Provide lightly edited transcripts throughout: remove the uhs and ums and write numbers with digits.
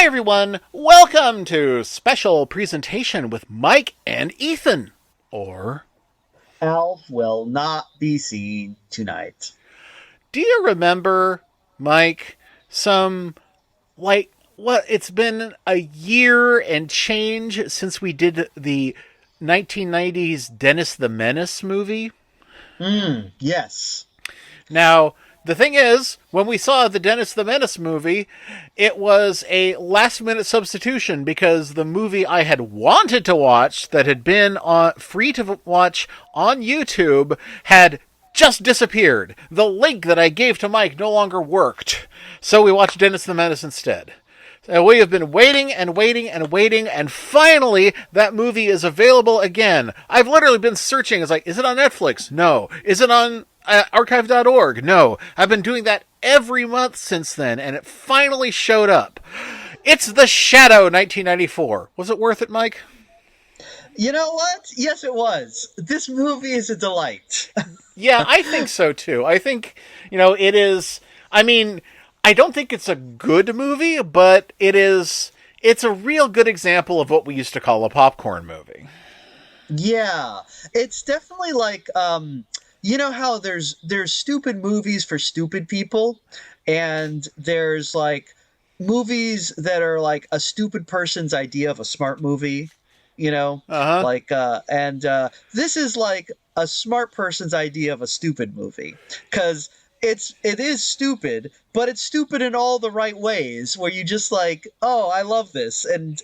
Hi everyone, welcome to special presentation with Mike and Ethan. Or, Alf will not be seen tonight. do you remember, Mike, some, it's been a year and change since we did the 1990s Dennis the Menace movie? Yes. Now, the thing is, when we saw the Dennis the Menace movie, it was a last minute substitution because the movie I had wanted to watch that had been free to watch on YouTube had just disappeared. The link that I gave to Mike no longer worked. So we watched Dennis the Menace instead. And we have been waiting and waiting and waiting, and finally, that movie is available again. I've literally been searching. It's like, is it on Netflix? No. Is it on archive.org? No. I've been doing that every month since then, and it finally showed up. It's The Shadow, 1994. Was it worth it, Mike? You know what? Yes, it was. This movie is a delight. Yeah, I think so, too. I think, it is... I mean... I don't think it's a good movie, but it's a real good example of what we used to call a popcorn movie. Yeah. It's definitely like you know how there's stupid movies for stupid people, and there's like movies that are like a stupid person's idea of a smart movie, Uh-huh. like this is like a smart person's idea of a stupid movie, cuz it is stupid, but it's stupid in all the right ways where you just like, oh, I love this, and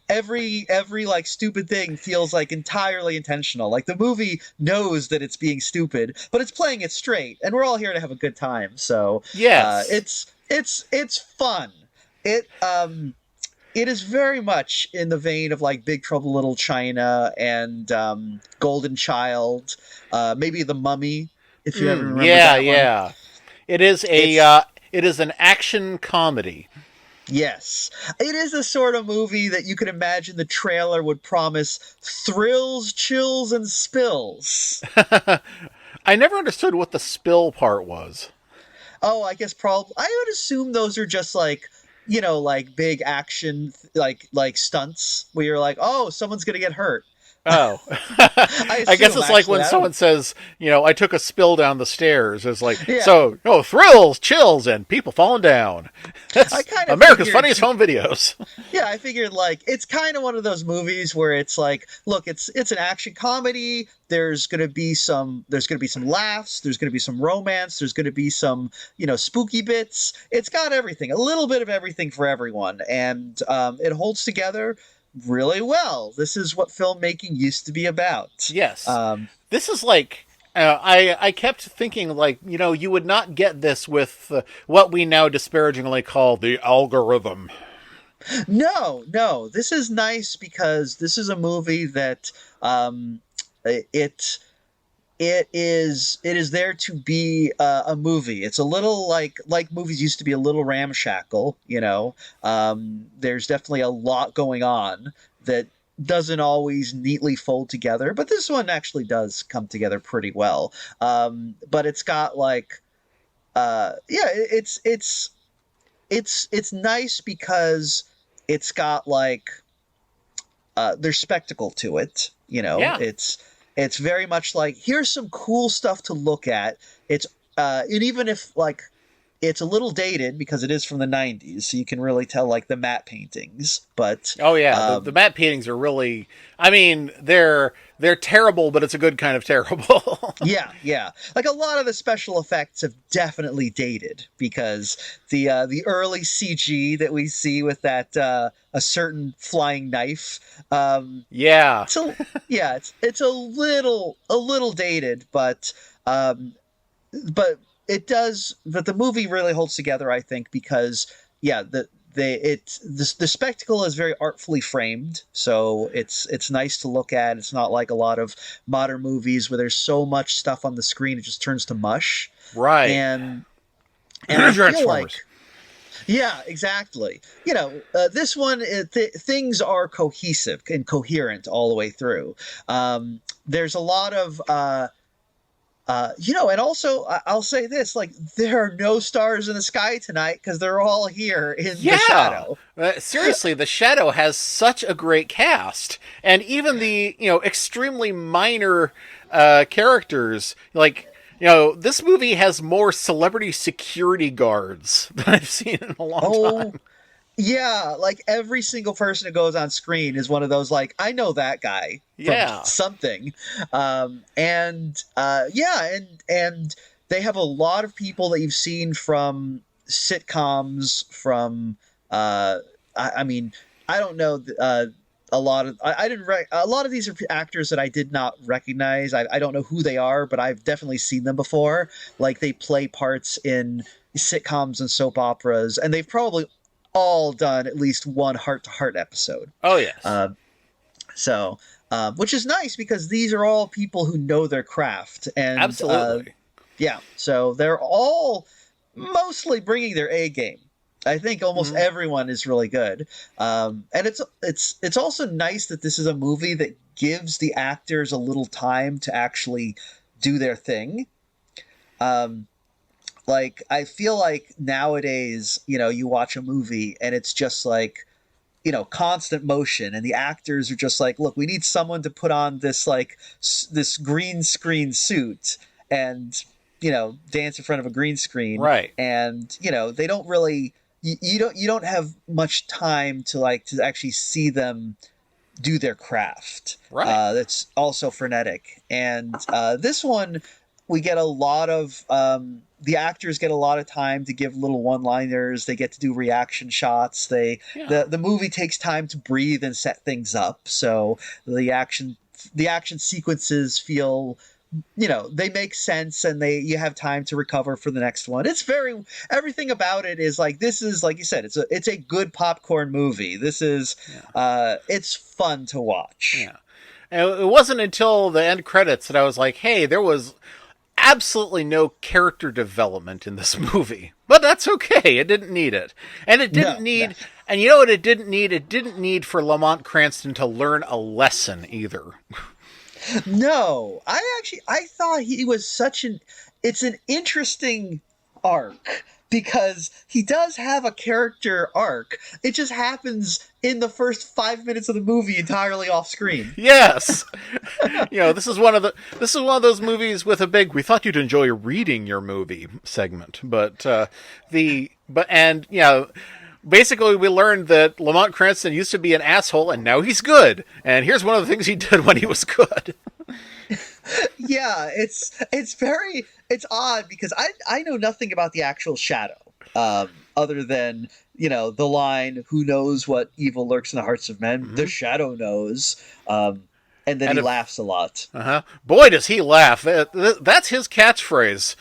every like stupid thing feels like entirely intentional. Like the movie knows that it's being stupid, but it's playing it straight, and we're all here to have a good time. So Yes. it's fun. It is very much in the vein of like Big Trouble Little China and Golden Child, maybe The Mummy, if you ever remember Yeah, that one. yeah. It is It's it is an action comedy. Yes, it is the sort of movie that you can imagine the trailer would promise thrills, chills, and spills. I never understood what the spill part was. Oh, I guess probably I would assume those are just like like big action like stunts where you're like, oh, someone's gonna get hurt. Oh. I I guess assume it's like actually. when I don't. someone says, I took a spill down the stairs. It's like, Yeah, so, thrills, chills, and people falling down. I That's kind of America's figured. funniest home videos. Yeah, I figured like it's kind of one of those movies where it's like, look, it's an action comedy. There's gonna be some laughs. There's gonna be some romance. There's gonna be some spooky bits. It's got everything, a little bit of everything for everyone, and it holds together really well. This is what filmmaking used to be about. Yes. Um, This is like I kept thinking like you would not get this with what we now disparagingly call the algorithm. no, no, this is nice because this is a movie that it it is there to be a movie. It's a little like movies used to be a little ramshackle. There's definitely a lot going on that doesn't always neatly fold together, but this one actually does come together pretty well. But it's got like yeah, it's nice because it's got like there's spectacle to it. Yeah. It's very much like, here's some cool stuff to look at. It's and even if like it's a little dated because it is from the 90s, so you can really tell like the matte paintings, but Oh yeah, the matte paintings are really. I mean, they're terrible, but it's a good kind of terrible. yeah, yeah. Like a lot of the special effects have definitely dated because the early CG that we see with that a certain flying knife, Yeah. so yeah, it's a little dated, um, but but the movie really holds together, I think, because yeah, the spectacle is very artfully framed, so it's nice to look at. It's not like a lot of modern movies where there's so much stuff on the screen it just turns to mush. Right. and and I feel like, Transformers. yeah, exactly. This one, things are cohesive and coherent all the way through. There's a lot of And also I'll say this: like, there are no stars in the sky tonight because they're all here in the Yeah. shadow. Seriously, The Shadow has such a great cast. And even the, extremely minor characters, like, this movie has more celebrity security guards than I've seen in a long Oh, time. yeah, like every single person who goes on screen is one of those, like, I know that guy from Yeah. something. And they have a lot of people that you've seen from sitcoms, from I mean, I don't know, a lot of I didn't a lot of these are actors that I did not recognize. I don't know who they are, but I've definitely seen them before. Like, they play parts in sitcoms and soap operas, and they've probably all done at least one Heart to Heart episode. Oh, yes. Uh, so, which is nice because these are all people who know their craft, and Absolutely. yeah, so they're all mostly bringing their A game. I think almost Mhm. everyone is really good, and it's also nice that this is a movie that gives the actors a little time to actually do their thing. Um, like, I feel like nowadays, you watch a movie and it's just like, constant motion, and the actors are just like, look, we need someone to put on this, like, this green screen suit and, dance in front of a green screen. Right. And, they don't really, you don't have much time to, like, to actually see them do their craft. Right. That's also frenetic. And this one, we get a lot of the actors get a lot of time to give little one-liners. They get to do reaction shots. Yeah. The movie takes time to breathe and set things up. So the action sequences feel, they make sense, and you have time to recover for the next one. Everything about it is like, this is, like you said, it's a good popcorn movie. This is it's fun to watch. Yeah. And it wasn't until the end credits that I was like, hey, there was absolutely no character development in this movie. But that's okay. It didn't need it. And it didn't No. and you know what it didn't need? It didn't need for Lamont Cranston to learn a lesson either. No, I thought he was it's an interesting arc because he does have a character arc. It just happens in the first 5 minutes of the movie entirely off screen. Yes. This is one of those movies with a big we thought you'd enjoy reading your movie segment. But basically, we learned that Lamont Cranston used to be an asshole, and now he's good. And here's one of the things he did when he was good. Yeah, it's odd because I know nothing about the actual Shadow, other than, the line, "Who knows what evil lurks in the hearts of men? The Shadow knows." And then he laughs a lot. Boy, does he laugh! That's his catchphrase.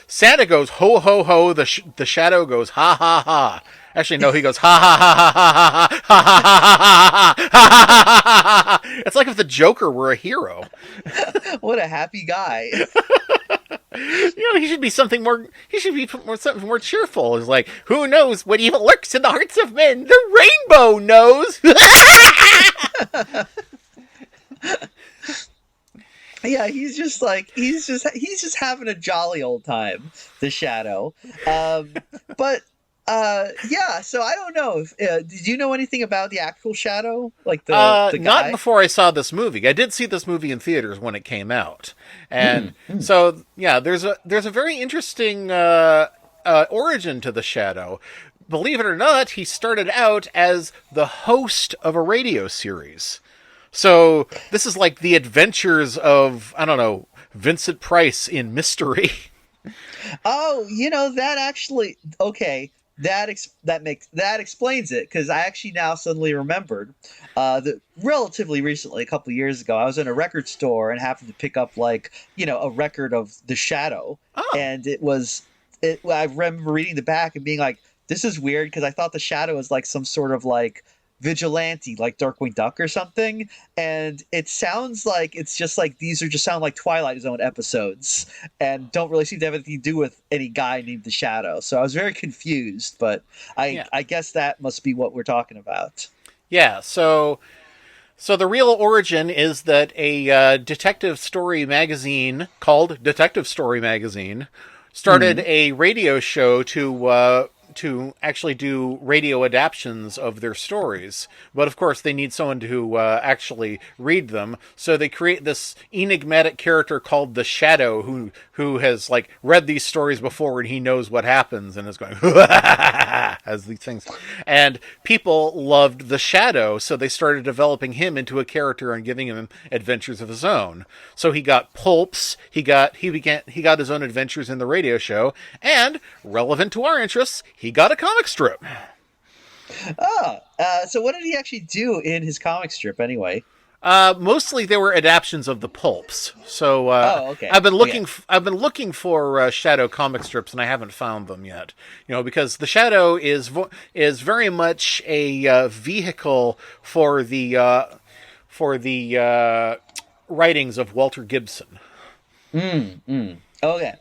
Santa goes ho ho ho. The Shadow goes ha ha ha. Actually, no, he goes ha ha ha ha ha ha ha ha ha ha ha. It's like if the Joker were a hero. What a happy guy. He should be something more. He should be something more cheerful. It's like, who knows what evil lurks in the hearts of men? The rainbow knows. Yeah, he's just having a jolly old time, the Shadow. But yeah, so I don't know if did you know anything about the actual Shadow, like the guy? Not before I saw this movie. I did see this movie in theaters when it came out, and so yeah, there's a very interesting origin to the Shadow. Believe it or not, he started out as the host of a radio series. So this is like the adventures of, I don't know, Vincent Price in Mystery. Oh, that actually, okay. That explains it, because I actually now suddenly remembered that relatively recently, a couple of years ago, I was in a record store and happened to pick up, like, a record of The Shadow, and I remember reading the back and being like, this is weird, because I thought The Shadow was like some sort of, like, vigilante, like Darkwing Duck or something, and it sounds like it's just like these just sound like Twilight Zone episodes and don't really seem to have anything to do with any guy named the Shadow. So I was very confused, but I guess that must be what we're talking about. Yeah, so So the real origin is that a detective story magazine called Detective Story Magazine started a radio show to actually do radio adaptions of their stories. But of course, they need someone to actually read them. So they create this enigmatic character called the Shadow, who has like read these stories before and he knows what happens and is going as these things. And people loved the Shadow, so they started developing him into a character and giving him adventures of his own. So he got pulps. He got his own adventures in the radio show, and relevant to our interests, he got a comic strip. So what did he actually do in his comic strip anyway? Mostly they were adaptions of the pulps. So okay. I've been looking for Shadow comic strips, and I haven't found them yet. Because the Shadow is very much a vehicle for the writings of Walter Gibson. Okay.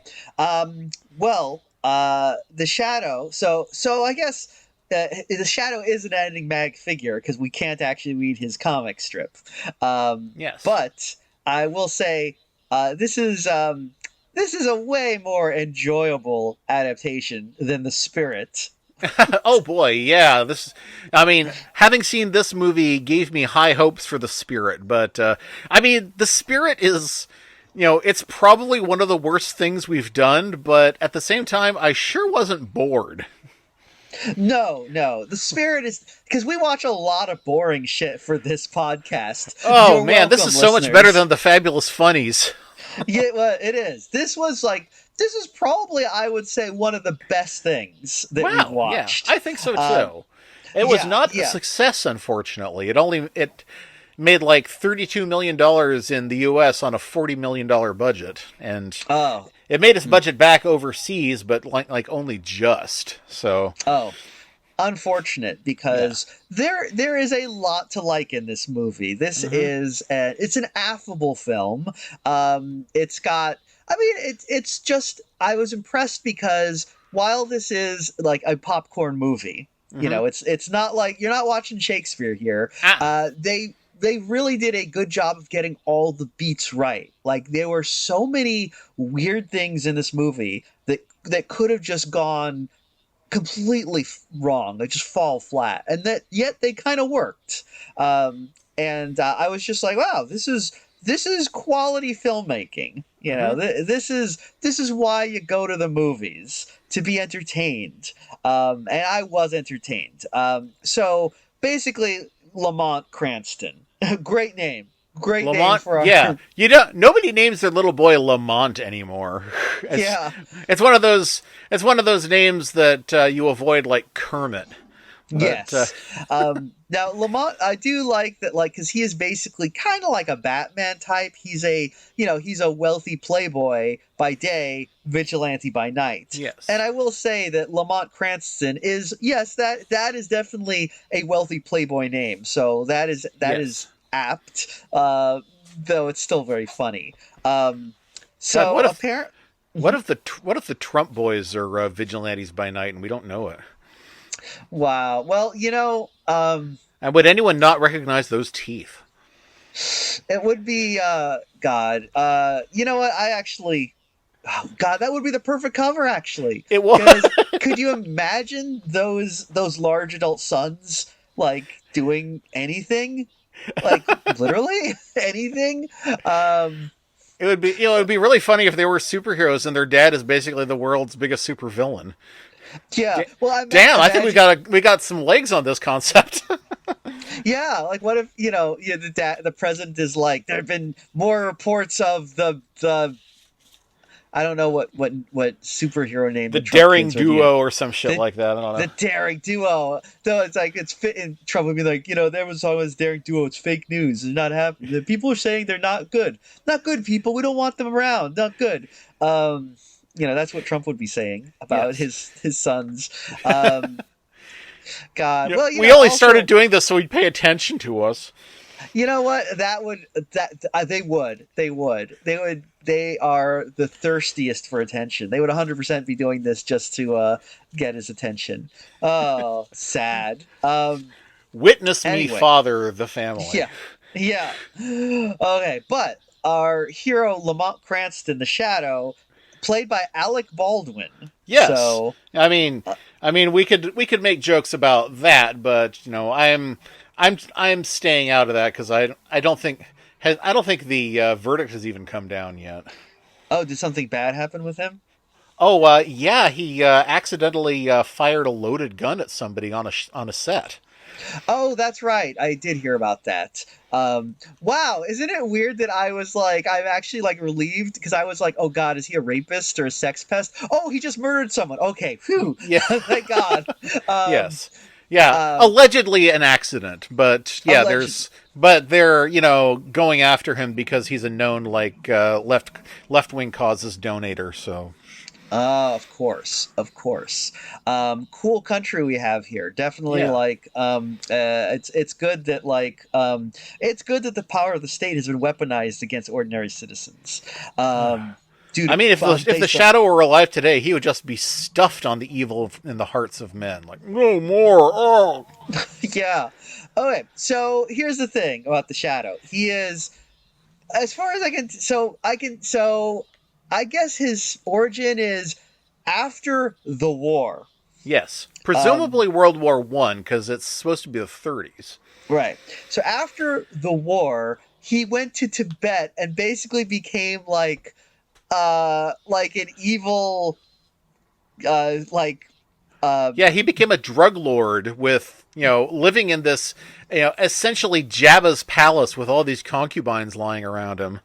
The Shadow. So I guess the Shadow is an enigmatic figure because we can't actually read his comic strip. Yes. But I will say this is a way more enjoyable adaptation than The Spirit. Oh boy, yeah. Having seen this movie gave me high hopes for The Spirit, but The Spirit is, it's probably one of the worst things we've done, but at the same time, I sure wasn't bored. No. The Spirit is, because we watch a lot of boring shit for this podcast. Oh You're man, this is so much better than the Fabulous Funnies. Yeah, well, it is. This is probably, I would say, one of the best things that we've watched. Yeah, I think so too. It was not a success, unfortunately. It made like $32 million in the U.S. on a $40 million budget, and it made its budget back overseas, but like only just. So unfortunate, because there is a lot to like in this movie. This is it's an affable film. It's got. It's just, I was impressed because while this is like a popcorn movie, it's not like you're not watching Shakespeare here. They really did a good job of getting all the beats right. Like, there were so many weird things in this movie that could have just gone completely wrong. They just fall flat, and yet they kind of worked. I was just like, wow, this is quality filmmaking. This is why you go to the movies, to be entertained. And I was entertained. So basically, Lamont Cranston. Great name. Great Lamont, name for our... Yeah. Nobody names their little boy Lamont anymore. It's one of those names that you avoid, like Kermit. But, yes. Now Lamont, I do like that, like, because he is basically kind of like a Batman type. He's a wealthy playboy by day, vigilante by night. Yes. And I will say that Lamont Cranston is, yes, that is definitely a wealthy playboy name. So that is apt, though it's still very funny. So what if the Trump boys are vigilantes by night and we don't know it? Wow. Well, and would anyone not recognize those teeth? It would be God. You know what? God, that would be the perfect cover. Actually, it was. Could you imagine those large adult sons like doing anything? Like literally anything? It would be really funny if they were superheroes and their dad is basically the world's biggest supervillain. Yeah. Well, I think we got some legs on this concept. Yeah. Like, what if the president is like, there have been more reports of the I don't know what superhero name. The Daring Duo or some shit like that. I don't know. The Daring Duo. So it's like, it's fit in. Trump would be like, there was always Daring Duo. It's fake news. It's not happening. The people are saying they're not good. Not good people. We don't want them around. Not good. That's what Trump would be saying about his sons. God. Well, we only started doing this so he'd pay attention to us. You know what? They would. They are the thirstiest for attention. They would 100% be doing this just to get his attention. Oh, sad. Witness me, father, the family. Yeah. Yeah. Okay, but our hero Lamont Cranston, the Shadow, played by Alec Baldwin. Yes, So, I mean, uh, we could make jokes about that, but I'm staying out of that because I don't think the verdict has even come down yet. oh, did something bad happen with him? Oh, yeah, he accidentally fired a loaded gun at somebody on a set. Oh, that's right. I did hear about that. Wow, isn't it weird that I was like, I'm actually like relieved because I was like, oh God, is he a rapist or a sex pest? Oh, he just murdered someone. Okay, phew, Yeah, thank God. Um, yes, yeah, um, allegedly an accident, but yeah, alleged. they're going after him because he's a known left wing causes donator. So Of course, of course. Cool country we have here. Definitely, yeah. like, it's good that it's good that the power of the state has been weaponized against ordinary citizens. Um, I dude, mean, if the based on Shadow were alive today, he would just be stuffed on the evil in the hearts of men. Like no more. Oh, yeah. Okay, so here's the thing about the Shadow. He is, as far as I can, so I guess his origin is after the war. yes, Um, presumably World War I, because it's supposed to be the 30s. Right. So after the war, he went to Tibet and basically became like an evil like Yeah, he became a drug lord with living in this essentially Jabba's palace with all these concubines lying around him.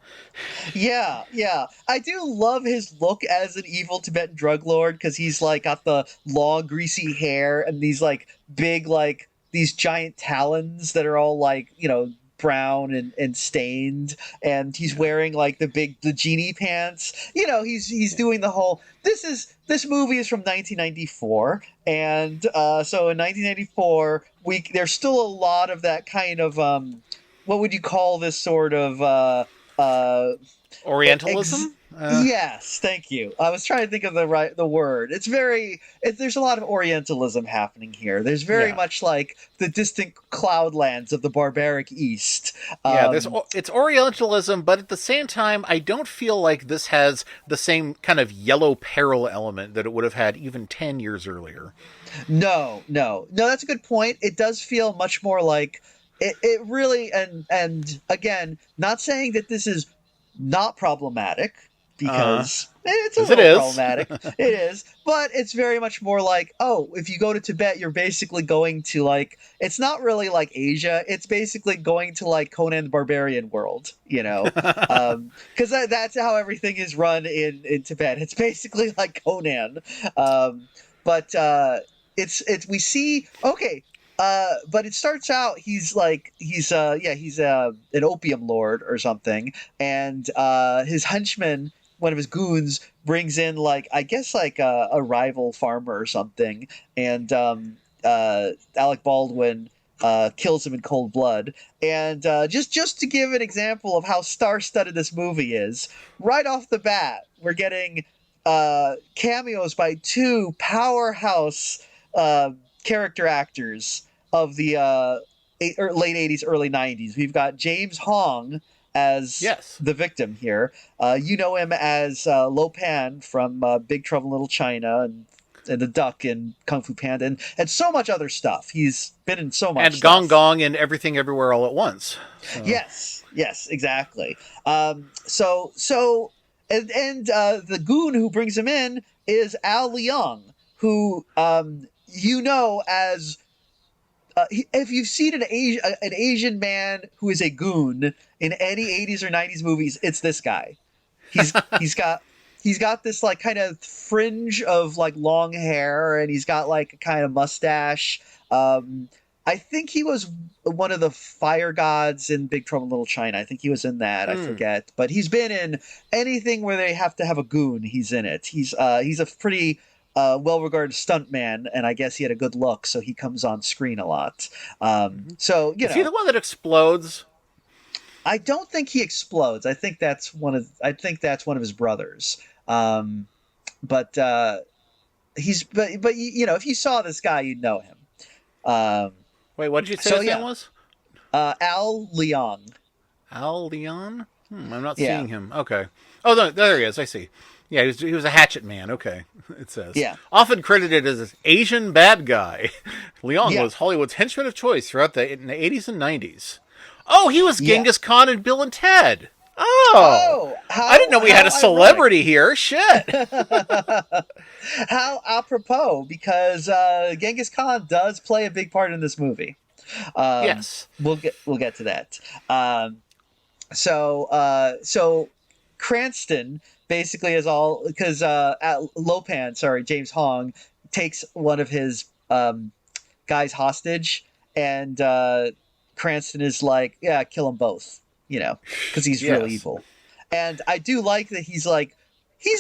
yeah, yeah. I do love his look as an evil Tibetan drug lord because he's like got the long greasy hair and these like big like these giant talons that are all like, brown and stained, and he's Yeah. wearing like the genie pants. He's doing the whole this movie is from 1994, and so in 1994 there's still a lot of that kind of what would you call this sort of uh ex- Orientalism? yes, thank you. I was trying to think of the word. There's a lot of orientalism happening here. There's very Yeah. much like the distant cloudlands of the barbaric east. Yeah, um it's Orientalism, but at the same time, I don't feel like this has the same kind of yellow peril element that it would have had even 10 years earlier. no, that's a good point. It does feel much more like it really, and again, not saying that this is not problematic, Uh, because it's a because it little is. problematic. It is, but it's very much more like, oh, if you go to Tibet, you're basically going to like, it's not really like Asia. It's basically going to like Conan the Barbarian world, because that's how everything is run in Tibet. It's basically like Conan. But it's we see, okay. But it starts out he's an opium lord or something, and his henchman, one of his goons, brings in like, I guess, like a rival farmer or something, and Alec Baldwin kills him in cold blood. And just to give an example of how star-studded this movie is, right off the bat, we're getting cameos by two powerhouse character actors of the late 80s, early 90s. We've got James Hong as Yes. the victim here. You know him as Lo Pan from Big Trouble in Little China, and the Duck in Kung Fu Panda, and so much other stuff. He's been in so much And Gong stuff. Gong and Everything Everywhere All at Once. So, Yes, exactly. And the goon who brings him in is Al Leong, who as if you've seen an Asian man who is a goon in any 80s or 90s movies, it's this guy. He's got this like kind of fringe of like long hair, and he's got like a kind of mustache. Um, I think he was one of the fire gods in Big Trouble in Little China. I think he was in that. I hmm. forget, but he's been in anything where they have to have a goon. He's in it. He's a pretty well-regarded stuntman, and I guess he had a good look, so he comes on screen a lot. So Is he the one that explodes? I don't think he explodes. I think that's one of his brothers. Um, but if you saw this guy, you'd know him. Um, Wait, what did you say so his name yeah, was? Al Leong. Al Leon? I'm not Yeah, seeing him. Okay. Oh, no, there he is. I see. Yeah, he was a hatchet man. Okay, it says. yeah, Often credited as an Asian bad guy, Leong yeah, was Hollywood's henchman of choice throughout in the 80s and 90s. Oh, he was yeah. Genghis Khan in Bill and Ted. Oh, Oh, I didn't know we had how a ironic. celebrity here. Shit. How apropos, because Genghis Khan does play a big part in this movie. Yes. We'll get to that. So Cranston basically is all because Lopan, sorry, James Hong takes one of his guys hostage, and Cranston is like, yeah, kill them both, because he's real Yes. evil. And I do like that he's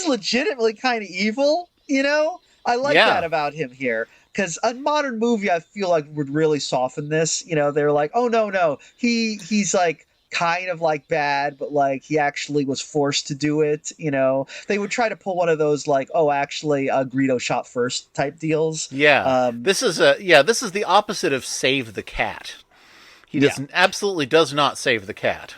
legitimately kind of evil. I like that Yeah. about him here. Because a modern movie, I feel like would really soften this. They're like, oh no, he's like kind of like bad, but like he actually was forced to do it. They would try to pull one of those like, oh, actually, Greedo shot first type deals. Yeah. Um, This is the opposite of Save the Cat. He yeah, absolutely does not save the cat.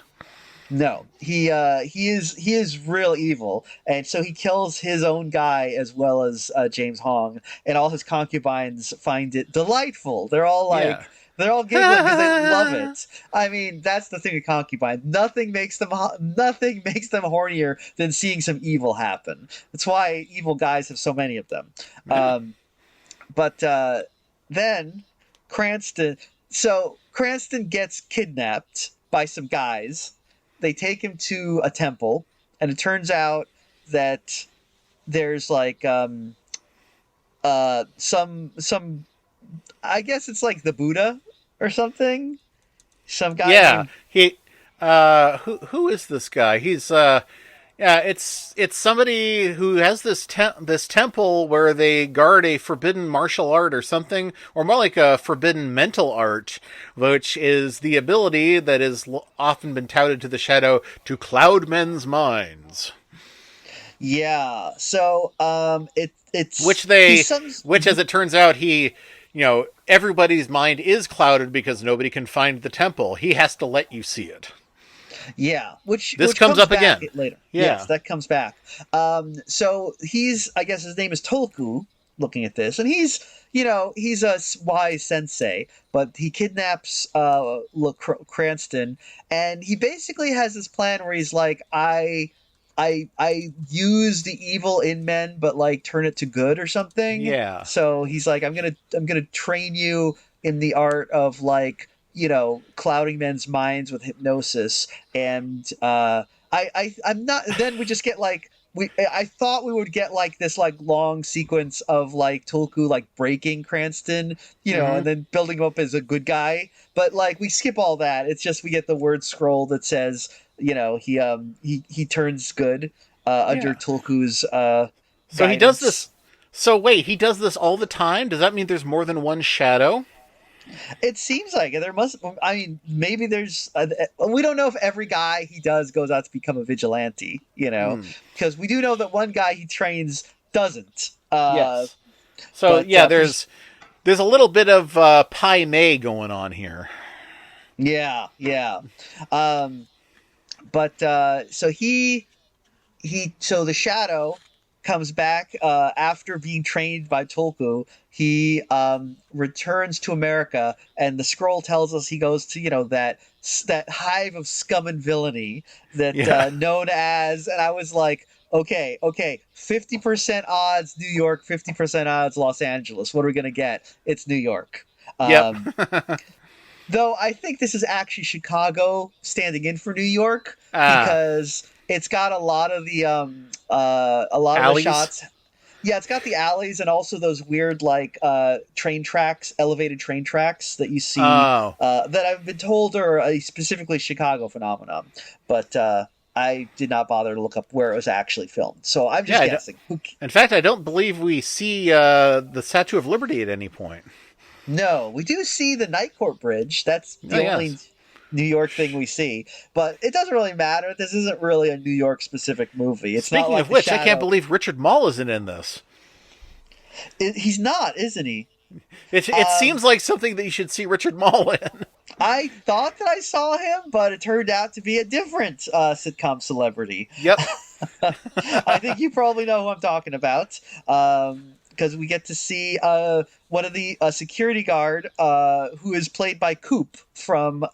no, he is real evil, and so he kills his own guy as well as James Hong, and all his concubines find it delightful. They're all Yeah. like. They're all giggling because they love it. I mean, that's the thing with concubines. Nothing makes them hornier than seeing some evil happen. That's why evil guys have so many of them. Um, but then Cranston. So Cranston gets kidnapped by some guys. They take him to a temple, and it turns out that there's like some I guess it's like the Buddha or something. Some guy Yeah. named Who is this guy? He's yeah, it's somebody who has this temple where they guard a forbidden martial art or something, or more like a forbidden mental art, which is the ability that is often been touted to the shadow to cloud men's minds. yeah. So it's Which they he's some which as it turns out everybody's mind is clouded because nobody can find the temple. He has to let you see it. yeah, which This which comes comes up back again. later. Yeah. Yes, that comes back. So I guess his name is Tolku. Looking at this, and he's a wise sensei, but he kidnaps Cranston, and he basically has this plan where he's like, I use the evil in men, but like turn it to good or something. Yeah. So he's like, I'm gonna train you in the art of like clouding men's minds with hypnosis, and I'm not. Then we just get like. I thought we would get like this like long sequence of like Tulku like breaking Cranston, Hmm. and then building him up as a good guy. But like we skip all that. It's just we get the word scroll that says he turns good under Yeah. Tulku's So he does guidance. this. So wait, he does this all the time? Does that mean there's more than one shadow? It seems like it. There must. I mean, maybe there's. We don't know if every guy he does goes out to become a vigilante. Hmm. Because we do know that one guy he trains doesn't. Yes. So But yeah, for there's a little bit of Pai Mei going on here. yeah, yeah. Um, but so so the shadow comes back after being trained by Tolku. He returns to America, and the scroll tells us he goes to that hive of scum and villainy that Yeah. known as. And I was like, okay, 50% odds New York, 50% odds Los Angeles. What are we gonna get? It's New York. Yep. Um, Though I think this is actually Chicago standing in for New York Ah, because it's got a lot of the alleys. shots. Yeah, it's got the alleys and also those weird like train tracks, elevated train tracks that you see Oh, that I've been told are a specifically Chicago phenomenon. But I did not bother to look up where it was actually filmed, so I'm yeah. just guessing. In fact, I don't believe we see the Statue of Liberty at any point. No, we do see the Night Court Bridge. That's Oh, the only yes. New York thing we see. But it doesn't really matter. This isn't really a New York specific movie. It's not Speaking like of The which, I can't Shadow. believe Richard Mall isn't in this. He's not, isn't he? It Um, seems like something that you should see Richard Mall in. I thought that I saw him, but it turned out to be a different sitcom celebrity. Yep. I think you probably know who I'm talking about. Because we get to see one of the security guard who is played by Koop from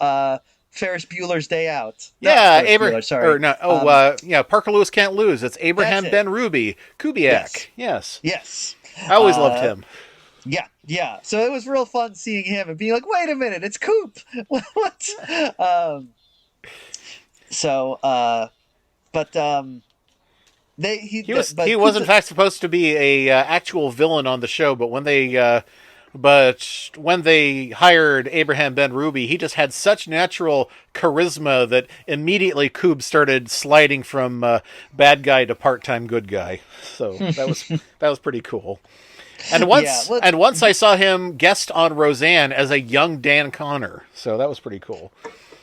Ferris Bueller's Day Out. Not Yeah, Ferris Bueller, sorry. or no, yeah, Parker Lewis Can't Lose. It's That's Abraham it. Ben Ruby, Kubiak. Yes. Yes. Yes. I always loved him. Yeah, yeah. So it was real fun seeing him and being like, "Wait a minute, it's Koop." What? So, but He was in fact supposed to be a actual villain on the show, but when they hired Abraham Ben Ruby, he just had such natural charisma that immediately Coob started sliding from bad guy to part-time good guy. So that was pretty cool. And once I saw him guest on Roseanne as a young Dan Connor, so that was pretty cool.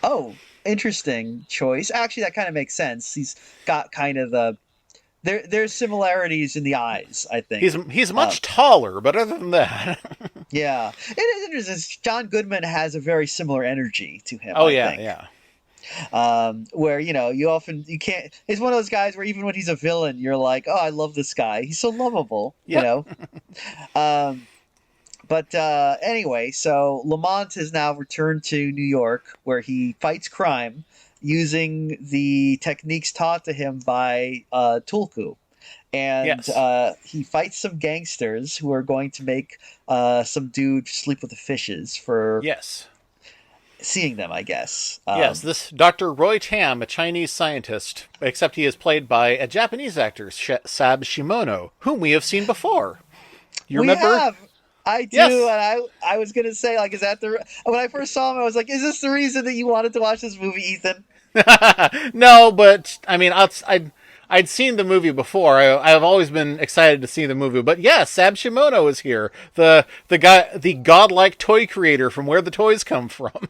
Oh, interesting choice. Actually, that kind of makes sense. He's got kind of the there's similarities in the eyes, I think. He's much taller, but other than that, yeah, it is interesting. John Goodman has a very similar energy to him. Oh, I yeah, think. yeah. Where you can't. It's one of those guys where even when he's a villain, you're like, oh, I love this guy. He's so lovable. Yep. You know. But anyway, so Lamont has now returned to New York, where he fights crime using the techniques taught to him by Tulku. And Yes. He fights some gangsters who are going to make some dude sleep with the fishes for Yes. seeing them, I guess. Yes, this Dr. Roy Tam, a Chinese scientist, except he is played by a Japanese actor, Sab Shimono, whom we have seen before. You remember? We have. I do, Yes. and I was gonna say, like, is that when I first saw him, I was like, is this the reason that you wanted to watch this movie, Ethan? No, but I mean, I'd seen the movie before. I've always been excited to see the movie. But yeah, Sab Shimono is here. The godlike toy creator from Where the Toys Come From.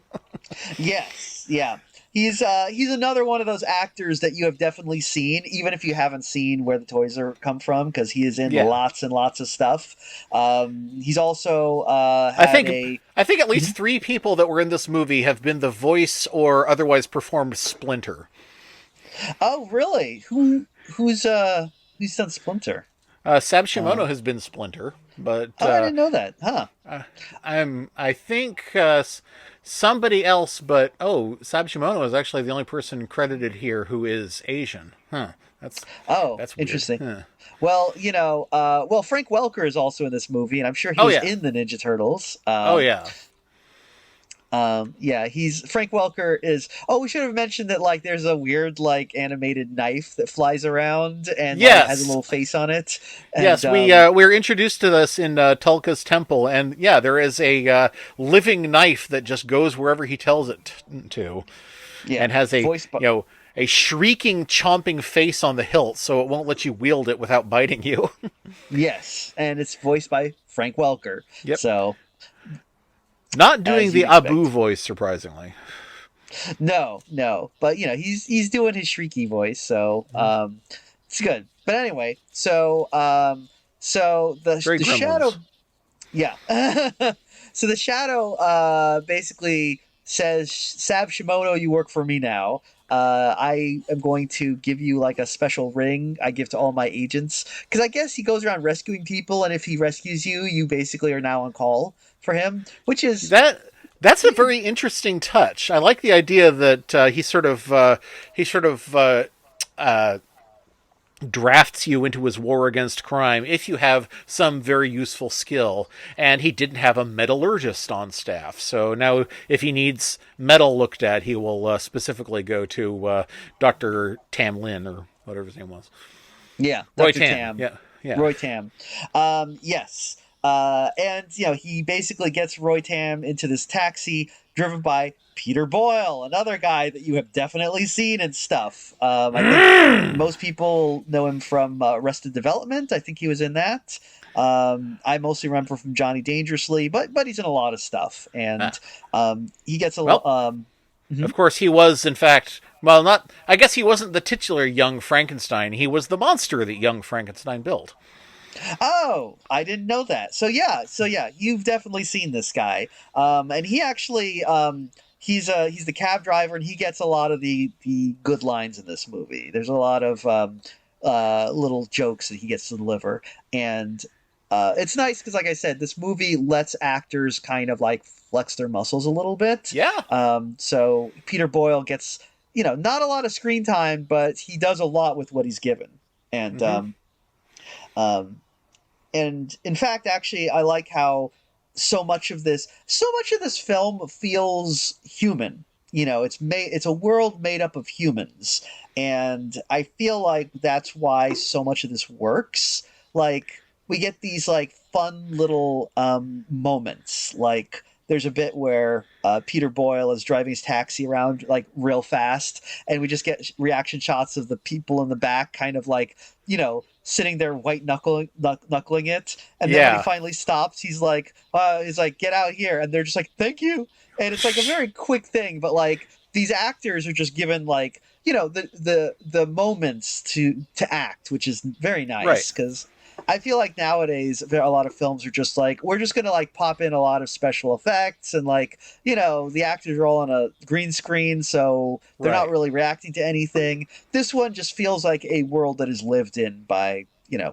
Yes, yeah. He's another one of those actors that you have definitely seen, even if you haven't seen Where the Toys Are Come From, because he is in lots and lots of stuff. He's also I think at least 3 people that were in this movie have been the voice or otherwise performed Splinter. Oh, really? Who's done Splinter? Sab Shimono has been Splinter, but I didn't know that. Huh? I think somebody else, but Sab Shimono is actually the only person credited here who is Asian. Huh? That's weird. Interesting. Huh. Well, Frank Welker is also in this movie, and I'm sure he's in the Ninja Turtles. He's Frank Welker is. Oh, we should have mentioned that there's a weird animated knife that flies around and has a little face on it. And, yes, we were introduced to this in Tulka's temple, and there is a living knife that just goes wherever he tells it to, and has a a shrieking, chomping face on the hilt, so it won't let you wield it without biting you. Yes, and it's voiced by Frank Welker. Yep. So. Not doing the Abu voice, surprisingly. No, but he's doing his shrieky voice, so it's good. But anyway, so the shadow, so the shadow basically says, Sab Shimono, you work for me now. I am going to give you a special ring I give to all my agents, because I guess he goes around rescuing people, and if he rescues you, you basically are now on call for him, which is that's a very interesting touch. I like the idea that he sort of drafts you into his war against crime if you have some very useful skill, and he didn't have a metallurgist on staff, so now if he needs metal looked at, he will specifically go to Dr. Tam Lin, or whatever his name was. Roy Tam. Roy Tam. Yes. And he basically gets Roy Tam into this taxi driven by Peter Boyle, another guy that you have definitely seen and stuff. I think most people know him from Arrested Development. I think he was in that. I mostly remember from Johnny Dangerously, but he's in a lot of stuff, and he gets a lot. Of course, he was, in fact, I guess he wasn't the titular Young Frankenstein. He was the monster that Young Frankenstein built. Oh, I didn't know that. So yeah, you've definitely seen this guy. And he actually he's the cab driver, and he gets a lot of the good lines in this movie. There's a lot of little jokes that he gets to deliver, and it's nice because, like I said, this movie lets actors kind of like flex their muscles a little bit. Yeah. So Peter Boyle gets, not a lot of screen time, but he does a lot with what he's given, and um, and in fact, actually, I like how so much of this film feels human. It's a world made up of humans, and I feel like that's why so much of this works. Like, we get these like fun little moments. Like, there's a bit where Peter Boyle is driving his taxi around like real fast, and we just get reaction shots of the people in the back, kind of like, sitting there white knuckling it, and then when he finally stops, he's like, "Get out here!" And they're just like, "Thank you." And it's like a very quick thing, but like these actors are just given like, the moments to act, which is very nice, because I feel like nowadays a lot of films are just like, we're just gonna like pop in a lot of special effects, and like, the actors are all on a green screen, so they're not really reacting to anything. This one just feels like a world that is lived in by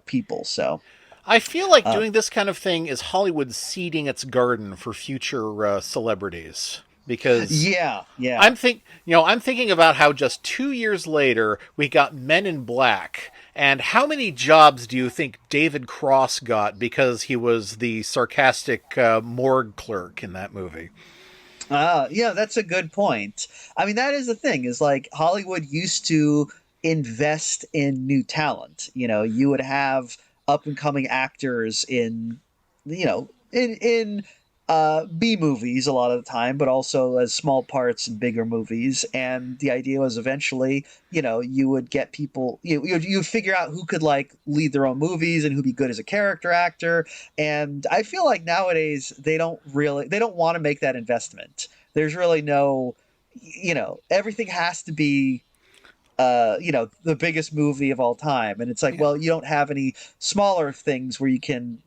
people. So I feel like doing this kind of thing is Hollywood seeding its garden for future celebrities. Because I'm thinking about how just 2 years later we got Men in Black, and how many jobs do you think David Cross got because he was the sarcastic morgue clerk in that movie? Yeah, that's a good point. I mean, that is the thing, is like Hollywood used to invest in new talent. You would have up and coming actors in, in B movies a lot of the time, but also as small parts in bigger movies. And the idea was eventually, you would get people, you figure out who could like lead their own movies and who'd be good as a character actor. And I feel like nowadays they don't want to make that investment. There's really no, everything has to be the biggest movie of all time. And it's like, well, you don't have any smaller things where you can,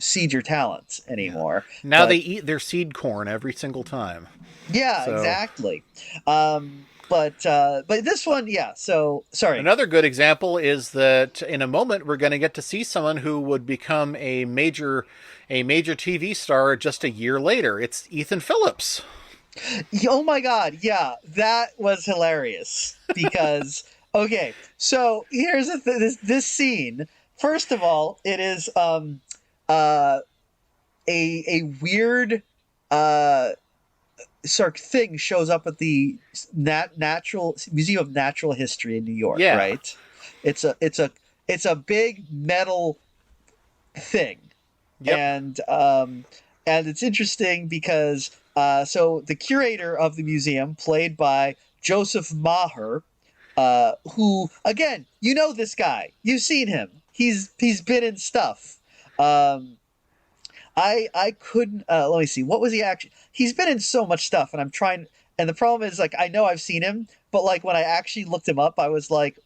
seed your talent anymore. Now they eat their seed corn every single time. Yeah, so. Exactly. But this one, so sorry. Another good example is that in a moment we're going to get to see someone who would become a major TV star just a year later. It's Ethan Phillips. Oh my God. Yeah, that was hilarious because, okay, so here's this scene. First of all, it is, a weird, thing shows up at the Natural Museum of Natural History in New York, right? It's a big metal thing. And it's interesting because, so the curator of the museum, played by Joseph Maher, who, again, this guy. You've seen him. He's been in stuff. I couldn't, let me see. What was he actually? He's been in so much stuff, and and the problem is, like, I know I've seen him, but like when I actually looked him up, I was like,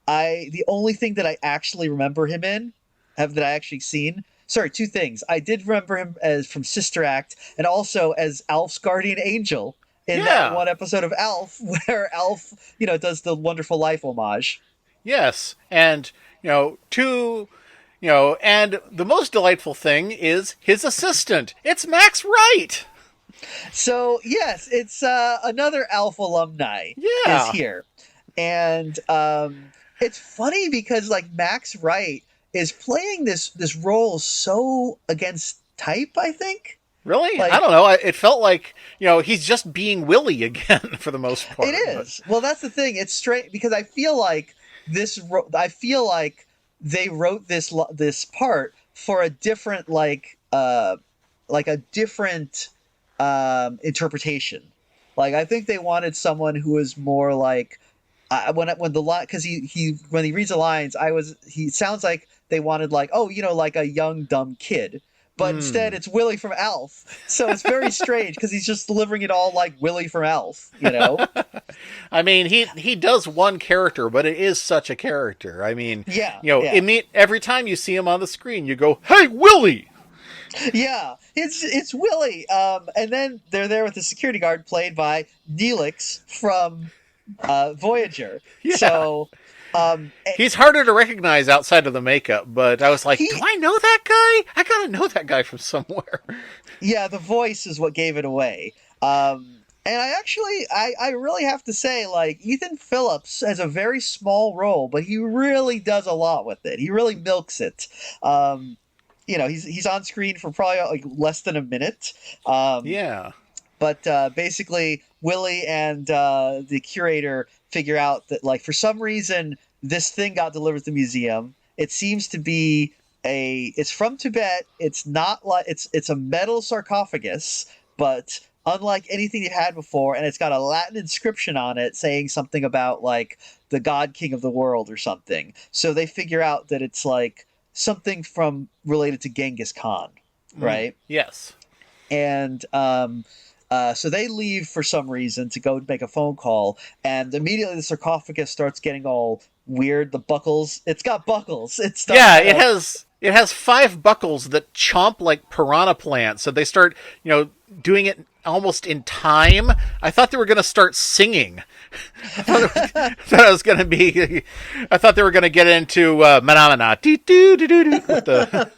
the only thing that I actually remember him in, that I actually seen. Sorry, two things. I did remember him as from Sister Act, and also as Alf's guardian angel in that one episode of Alf, where Alf, does the Wonderful Life homage. Yes, and and the most delightful thing is his assistant. It's Max Wright. So yes, it's another Alf alumni is here, and it's funny because like Max Wright is playing this role so against type, I think. Really? Like, I don't know. It felt like, he's just being Willie again for the most part. It is. But... Well, that's the thing. It's strange because I feel like they wrote this part for a different different interpretation. Like, I think they wanted someone who was more like when the line, because when he reads the lines, he sounds like they wanted like, like a young dumb kid, but instead it's Willie from Alf. So it's very strange because he's just delivering it all like Willie from Alf. I mean, he does one character, but it is such a character. I mean, every time you see him on the screen, you go, "Hey, Willie!" Yeah, it's Willie. And then they're there with the security guard played by Neelix from Voyager. Yeah. So He's harder to recognize outside of the makeup, but I was like, do he, I know that guy? I gotta know that guy from somewhere. yeah, the voice is what gave it away. And I really have to say, like, Ethan Phillips has a very small role, but he really does a lot with it. He really milks it. Um, he's on screen for probably like less than a minute. Um, Yeah. but basically, Willie and the curator figure out that, like, for some reason, this thing got delivered to the museum. It seems to be it's from Tibet. It's not like it's a metal sarcophagus, but unlike anything they've had before, and it's got a Latin inscription on it saying something about like the God King of the world or something. So they figure out that it's like something from related to Genghis Khan, right? Yes. And so they leave for some reason to go make a phone call, and immediately the sarcophagus starts getting all weird. The buckles, it's got buckles. It starts Yeah, kind of, it has 5 buckles that chomp like piranha plants. So they start, doing it almost in time. I thought they were going to start singing. I thought they were going to get into Manamana with the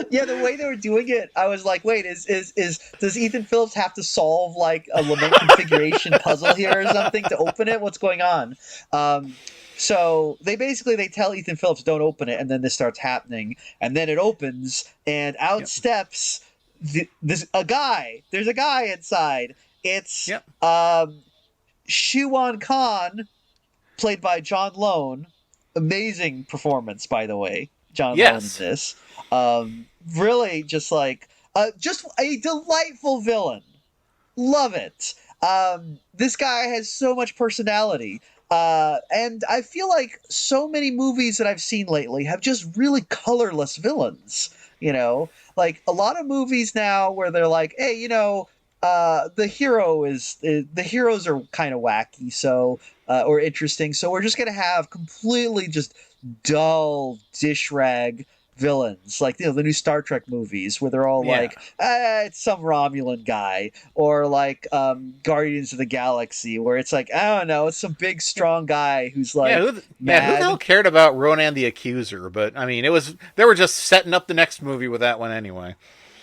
yeah, the way they were doing it, I was like, wait, is does Ethan Phillips have to solve like a lament configuration puzzle here or something to open it? What's going on? So they tell Ethan Phillips don't open it, and then this starts happening, and then it opens, and out steps a guy. There's a guy inside. It's Yep. Shiwan Khan, played by John Lone. Amazing performance, by the way. John Lone in Yes. this. Really, just a delightful villain. Love it. This guy has so much personality. And I feel like so many movies that I've seen lately have just really colorless villains. Like a lot of movies now where they're like, hey, the heroes are kind of wacky, so or interesting, so we're just gonna have completely just dull dish rag villains, like the new Star Trek movies where they're all Yeah. like, it's some Romulan guy, or like Guardians of the Galaxy, where it's like, I don't know, it's some big strong guy who's like Who the mad. hell cared about Ronan the Accuser? But I mean, they were just setting up the next movie with that one anyway.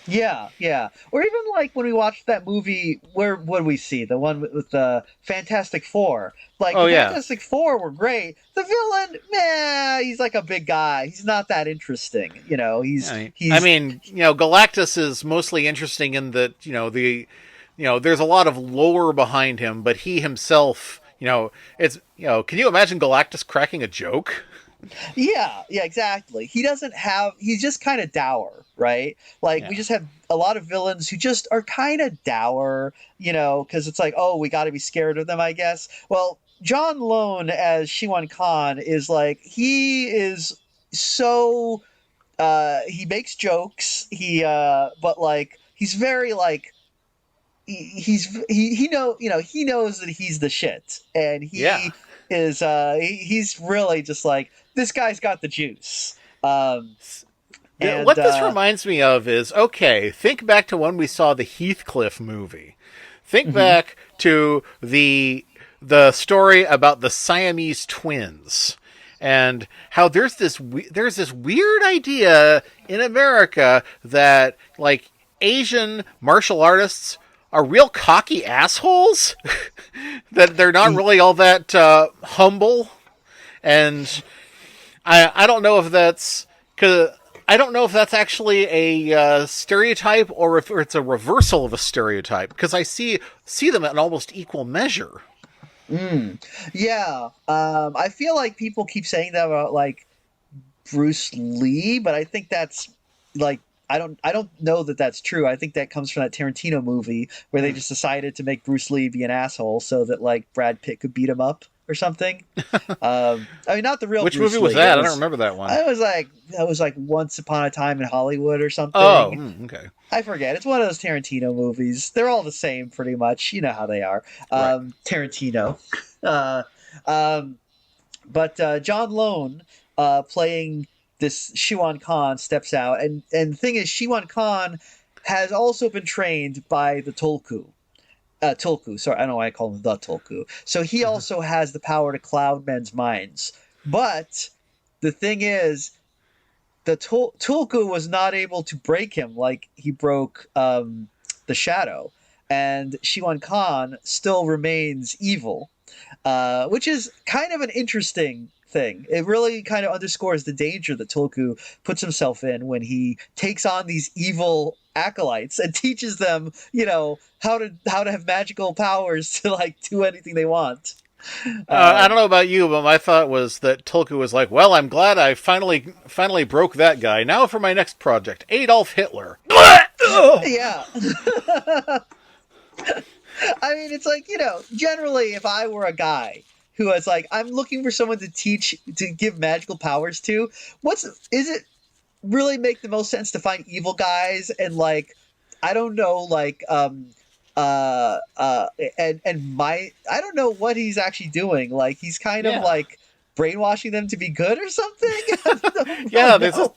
Yeah, yeah. Or even like when we watched that movie, what did we see? The one with the Fantastic Four. Like Oh the yeah. Fantastic Four were great. The villain, meh, he's like a big guy. He's not that interesting. I mean, Galactus is mostly interesting in that there's a lot of lore behind him, but he himself, it's can you imagine Galactus cracking a joke? Yeah, exactly. He's just kind of dour, right? Like Yeah. we just have a lot of villains who just are kind of dour, because it's like, oh, we got to be scared of them, I guess. Well, John Lone as Shiwan Khan is like, he is so he makes jokes, but like he's very like he knows that he's the shit, and Yeah. he's really just like, this guy's got the juice. And What this reminds me of is, okay, think back to when we saw the Heathcliff movie. Think back to the story about the Siamese twins, and how there's this weird idea in America that like Asian martial artists are real cocky assholes, that they're not really all that humble, and I don't know if that's actually a stereotype or if it's a reversal of a stereotype, because I see them in almost equal measure. Yeah, I feel like people keep saying that about like Bruce Lee, but I think that's like, I don't know that that's true. I think that comes from that Tarantino movie where they just decided to make Bruce Lee be an asshole so that like Brad Pitt could beat him up or something. I mean, not the real Which Bruce movie was Lee. that? I don't remember that one. It was like Once Upon a Time in Hollywood or something. Oh, okay. I forget. It's one of those Tarantino movies. They're all the same pretty much. You know how they are. Right. Tarantino. But John Lone playing this Shiwan Khan steps out, and the thing is, Shiwan Khan has also been trained by the Tulku. Tulku, sorry, I don't know why I call him the Tulku. So he also has the power to cloud men's minds. But the thing is, the Tulku was not able to break him like he broke the Shadow, and Shiwan Khan still remains evil, which is kind of an interesting thing. It really kind of underscores the danger that Tulku puts himself in when he takes on these evil acolytes and teaches them, how to have magical powers to like do anything they want. I don't know about you, but my thought was that Tulku was like, "Well, I'm glad I finally broke that guy. Now for my next project, Adolf Hitler." Yeah. I mean, it's like, generally, if I were a guy who was like, I'm looking for someone to give magical powers to, is it really make the most sense to find evil guys and like, I don't know, like, I don't know what he's actually doing. Like, he's kind of like brainwashing them to be good or something. There's a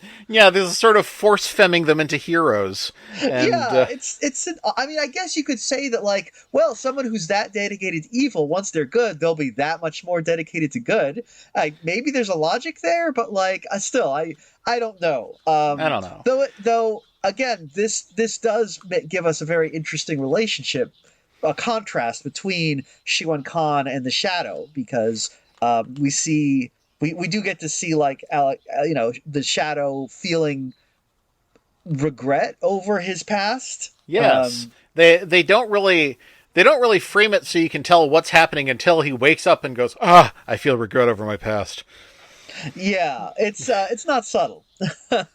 sort of force femming them into heroes. And, I mean, I guess you could say that, like, well, someone who's that dedicated to evil, once they're good, they'll be that much more dedicated to good. Maybe there's a logic there, but like, I don't know. I don't know. Though, again, this does give us a very interesting relationship, a contrast between Shiwan Khan and the Shadow, because we do get to see like Alec, the Shadow feeling regret over his past. Yes, they don't really frame it so you can tell what's happening until he wakes up and goes, I feel regret over my past. Yeah, it's not subtle. So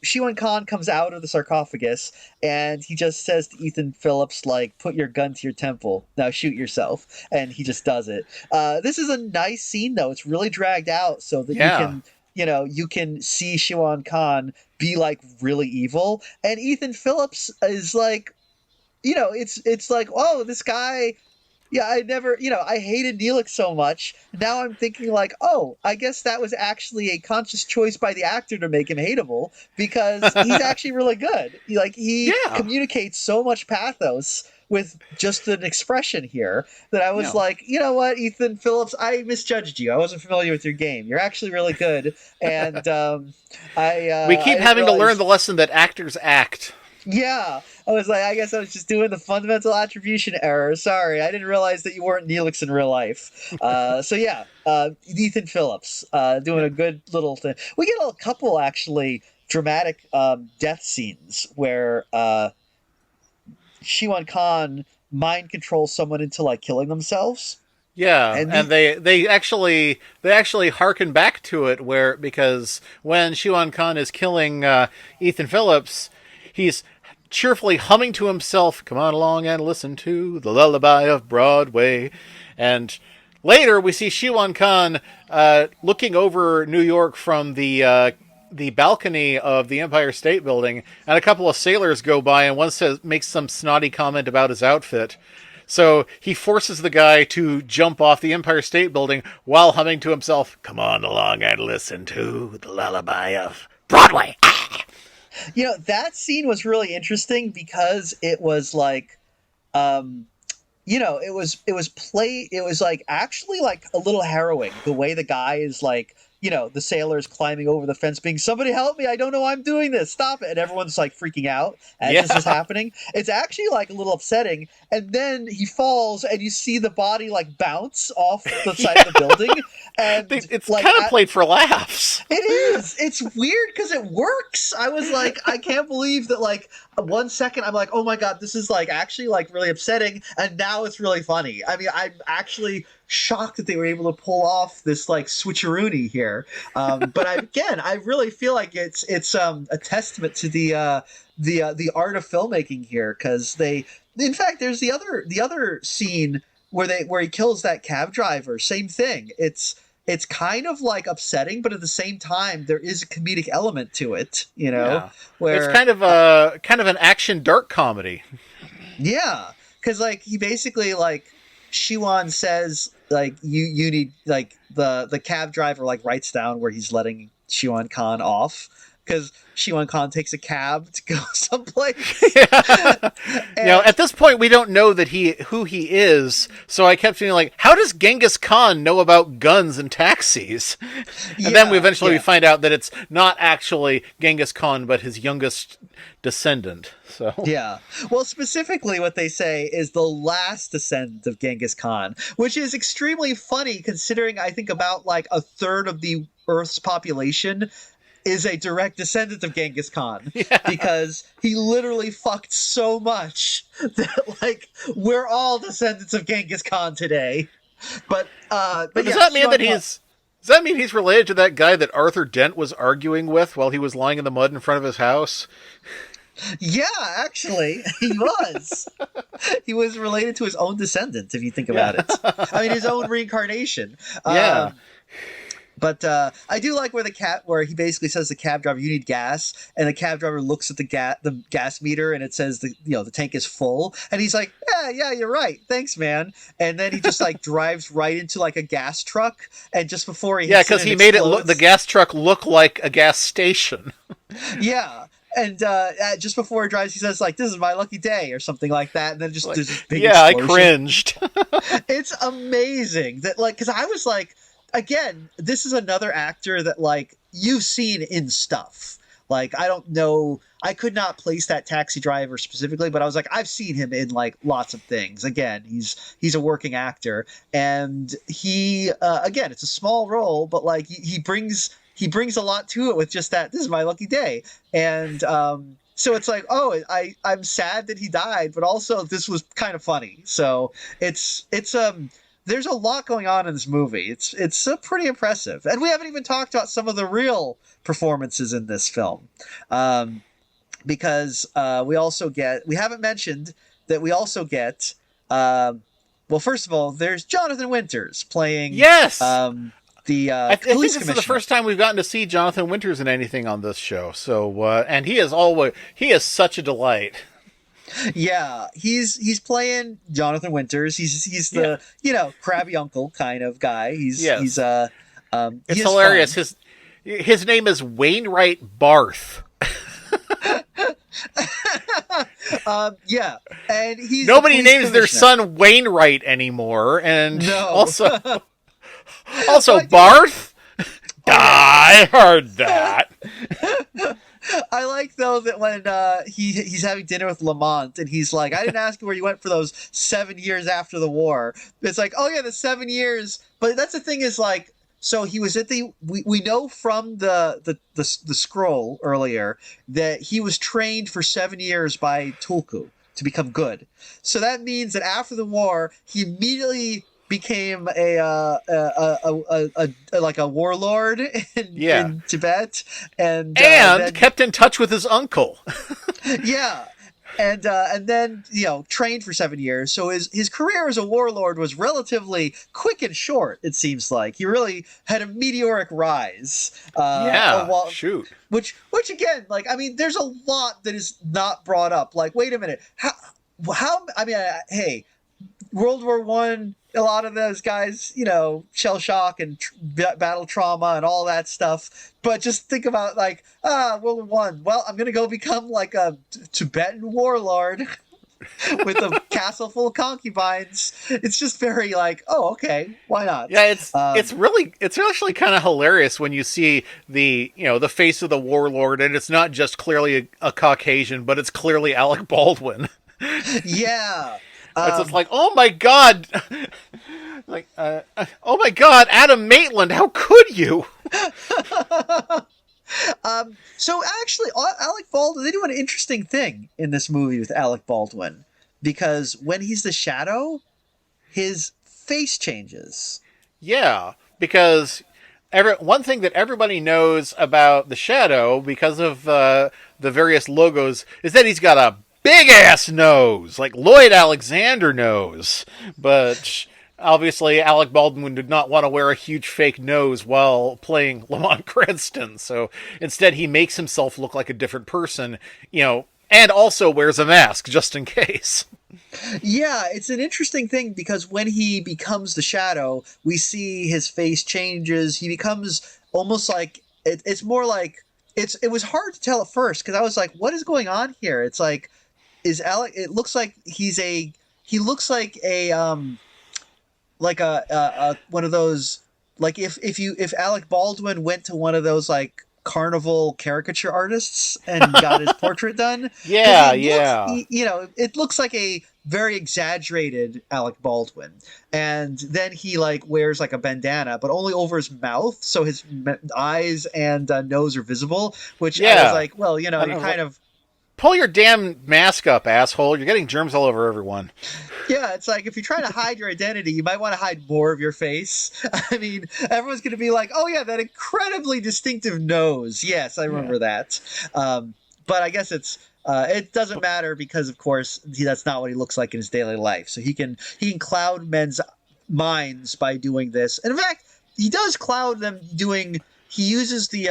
Shiwan Khan comes out of the sarcophagus and he just says to Ethan Phillips, like, put your gun to your temple, now shoot yourself, and he just does it. This is a nice scene, though. It's really dragged out so that you can see Shiwan Khan be like really evil, and Ethan Phillips is like, it's like, oh, this guy. Yeah, I hated Neelix so much. Now I'm thinking like, oh, I guess that was actually a conscious choice by the actor to make him hateable, because he's actually really good. He communicates so much pathos with just an expression here that I was like, you know what, Ethan Phillips, I misjudged you. I wasn't familiar with your game. You're actually really good. And we keep having to learn the lesson that actors act. Yeah, I was like, I guess I was just doing the fundamental attribution error. Sorry, I didn't realize that you weren't Neelix in real life. Ethan Phillips doing a good little thing. We get a couple actually dramatic death scenes where Shiwan Khan mind controls someone into like killing themselves. Yeah, and they actually harken back to it because when Shiwan Khan is killing Ethan Phillips, he's cheerfully humming to himself, "Come on along and listen to the lullaby of Broadway." And later we see Shiwan Khan looking over New York from the balcony of the Empire State Building, and a couple of sailors go by, and one makes some snotty comment about his outfit. So he forces the guy to jump off the Empire State Building while humming to himself, "Come on along and listen to the lullaby of Broadway." That scene was really interesting because it was like, it was like actually like a little harrowing the way the guy is like, the sailors climbing over the fence being, "Somebody help me, I don't know why I'm doing this, stop it," and everyone's like freaking out as this is happening. It's actually like a little upsetting, and then he falls and you see the body like bounce off the side of the building, and it's like, kind of played for laughs. It is. It's weird because it works. I was like, I can't believe that, like, 1 second I'm like, oh my god, this is like actually like really upsetting, and now it's really funny. I mean, I'm actually shocked that they were able to pull off this like switcheroony here. But I really feel like it's a testament to the art of filmmaking here, because in fact, there's the other scene where he kills that cab driver. Same thing. It's kind of like upsetting, but at the same time, there is a comedic element to it. Where it's kind of an action dark comedy. Yeah, because like he basically like Shiwan says like you need like the cab driver like writes down where he's letting Shiwan Khan off because Shiwan Khan takes a cab to go someplace. Yeah. And At this point, we don't know that who he is, so I kept feeling like, how does Genghis Khan know about guns and taxis? And then we eventually find out that it's not actually Genghis Khan, but his youngest descendant. So yeah. Well, specifically what they say is the last descendant of Genghis Khan, which is extremely funny considering I think about like a third of the Earth's population is a direct descendant of Genghis Khan because he literally fucked so much that like we're all descendants of Genghis Khan today. But does that mean that does that mean he's related to that guy that Arthur Dent was arguing with while he was lying in the mud in front of his house? Yeah, actually, he was. He was related to his own descendant, if you think about it. I mean, his own reincarnation. Yeah. But I do like where he basically says to the cab driver, "You need gas," and the cab driver looks at the gas meter and it says the tank is full, and he's like, "Yeah, you're right. Thanks, man." And then he just like drives right into like a gas truck, and just before he because he made the gas truck look like a gas station. Yeah. And just before he drives, he says like, "This is my lucky day," or something like that, and then just there's this big explosion. I cringed. It's amazing that like because I was like. Again, this is another actor that, like, you've seen in stuff. Like, I don't know. I could not place that Taxi Driver specifically, but I was like, I've seen him in, like, lots of things. Again, he's a working actor. And he, again, it's a small role, but, like, he brings a lot to it with just that, this is my lucky day. And so it's like, oh, I'm sad that he died, but also this was kind of funny. So it's there's a lot going on in this movie. It's pretty impressive. And we haven't even talked about some of the real performances in this film. Because we haven't mentioned that we also get, well, first of all, there's Jonathan Winters playing. Yes! I think this is the first time we've gotten to see Jonathan Winters in anything on this show. So, and he is such a delight. Yeah, he's playing Jonathan Winters. He's the crabby uncle kind of guy. He's it's hilarious. Fun. His name is Wainwright Barth. Yeah, and nobody names their son Wainwright anymore, and also Barth. I heard that. I like though that when he's having dinner with Lamont and he's like, I didn't ask you where you went for those 7 years after the war. It's like, oh yeah, the 7 years. But that's the thing is like, so he was at we know from the scroll earlier that he was trained for 7 years by Tulku to become good. So that means that after the war, he immediately became like a warlord in Tibet and then, kept in touch with his uncle. Yeah. And then trained for 7 years. So his career as a warlord was relatively quick and short. It seems like he really had a meteoric rise. Shoot. Which again, like I mean, there's a lot that is not brought up. Like, wait a minute, how? I mean, hey, World War I. A lot of those guys, shell shock and battle trauma and all that stuff. But just think about like, World War I. Well, I'm going to go become like a Tibetan warlord with a castle full of concubines. It's just very like, oh, okay, why not? Yeah, it's actually kind of hilarious when you see the face of the warlord, and it's not just clearly a Caucasian, but it's clearly Alec Baldwin. Yeah. It's just like, oh my god, like, oh my god, Adam Maitland, how could you? So actually, Alec Baldwin, they do an interesting thing in this movie with Alec Baldwin, because when he's the Shadow, his face changes. Yeah, because one thing that everybody knows about the Shadow, because of the various logos, is that he's got a big ass nose, like Lloyd Alexander nose. But obviously, Alec Baldwin did not want to wear a huge fake nose while playing Lamont Cranston. So instead, he makes himself look like a different person, and also wears a mask just in case. Yeah, it's an interesting thing because when he becomes the Shadow, we see his face changes. He becomes almost like it's more like it was hard to tell at first because I was like, what is going on here? It's like is Alec? It looks like he looks like a one of those like if Alec Baldwin went to one of those like carnival caricature artists and got his portrait done because Yeah, yeah. it looks like a very exaggerated Alec Baldwin, and then he like wears like a bandana but only over his mouth so his eyes and nose are visible, which I was Yeah. like, well, I you don't know. kind of Pull your damn mask up, asshole. You're getting germs all over everyone. yeah, it's like if you're trying to hide your identity, you might want to hide more of your face. I mean, everyone's going to be like, "Oh yeah, that incredibly distinctive nose." Yes, I Yeah. remember that. But I guess it doesn't matter because, of course, that's not what he looks like in his daily life. So he can cloud men's minds by doing this. And in fact, he does cloud them doing. He uses the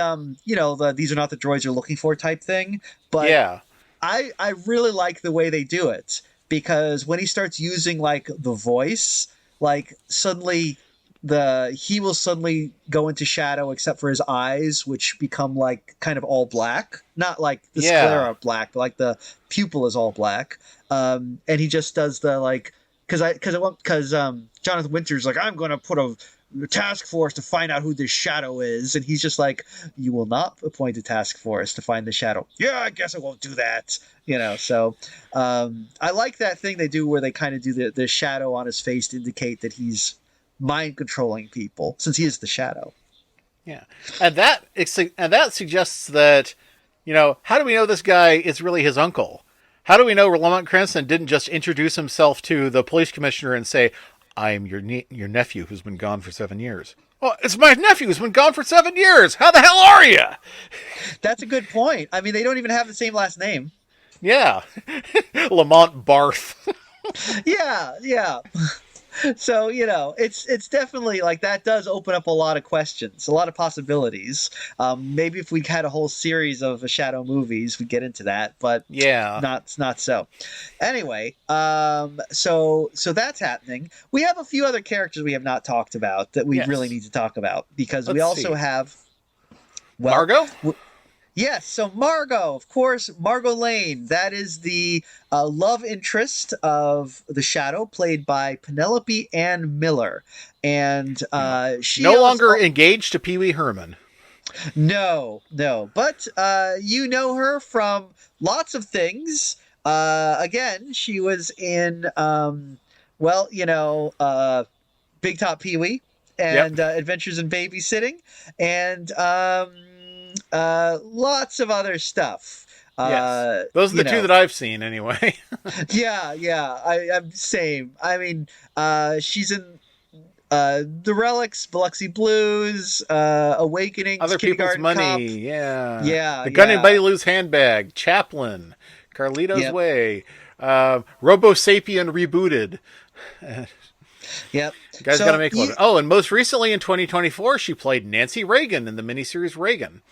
the these are not the droids you're looking for type thing, but Yeah. I really like the way they do it because when he starts using like the voice, like suddenly he will suddenly go into shadow except for his eyes, which become like kind of all black, not like the Yeah. sclera black, but like the pupil is all black. And he just does the like because Jonathan Winter's like, I'm going to put a task force to find out who this shadow is, and he's just like, you will not appoint a task force to find the shadow. Yeah, I guess I won't do that. So I like that thing they do where they kind of do the shadow on his face to indicate that he's mind controlling people since he is the shadow. Yeah. And that suggests that, how do we know this guy is really his uncle? How do we know Lamont Cranston didn't just introduce himself to the police commissioner and say, "I'm your nephew who's been gone for 7 years"? Well, it's my nephew who's been gone for 7 years. How the hell are you? That's a good point. I mean, they don't even have the same last name. Yeah, Lamont Barth. Yeah, yeah. So it's definitely like that does open up a lot of questions, a lot of possibilities. Maybe if we had a whole series of shadow movies we'd get into that, but Yeah. not so. Anyway, so that's happening. We have a few other characters we have not talked about that we really Yes. need to talk about because we Let's also see. have, well, Margot. yes, so Margot, of course, Margot Lane. That is the love interest of the Shadow, played by Penelope Ann Miller, and Yeah. she No is longer engaged to Pee Wee Herman. no, but you know her from lots of things. Again, she was in Big Top Pee Wee Yep. and Adventures in Babysitting, and lots of other stuff. Yes. Uh, Those are you the two know, that I've seen anyway. yeah. I'm same. I mean, she's in The Relics, Biloxi Blues, Awakenings, Other people's Kindergarten Cop. money. Yeah. Yeah, The Gun and Betty yeah, Lou's Handbag. Chaplin. Carlito's yep, Way. Robo Sapien Rebooted. yep. You guys got to So make a living. Oh, and most recently in 2024, she played Nancy Reagan in the miniseries Reagan.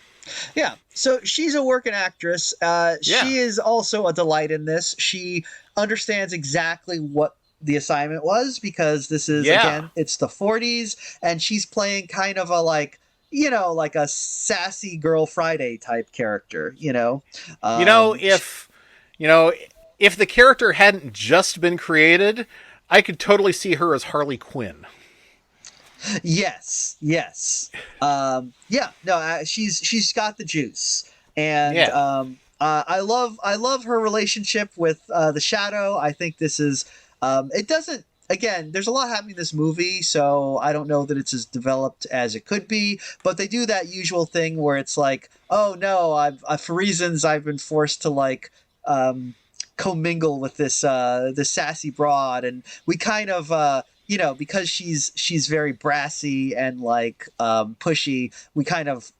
yeah, so she's a working actress. Yeah. She is also a delight in this. She understands exactly what the assignment was because this is Yeah. again, it's the 40s, and she's playing kind of a like like a sassy girl Friday type character. You know, Um, you know, if the character hadn't just been created, I could totally see her as Harley Quinn. yes. Yeah, no, she's got the juice, and Yeah. I love her relationship with the Shadow. I think this is it doesn't. Again, there's a lot happening in this movie, so I don't know that it's as developed as it could be. But they do that usual thing where it's like, oh no, for reasons I've been forced to like commingle with this sassy broad, and we kind of because she's very brassy and like pushy, we kind of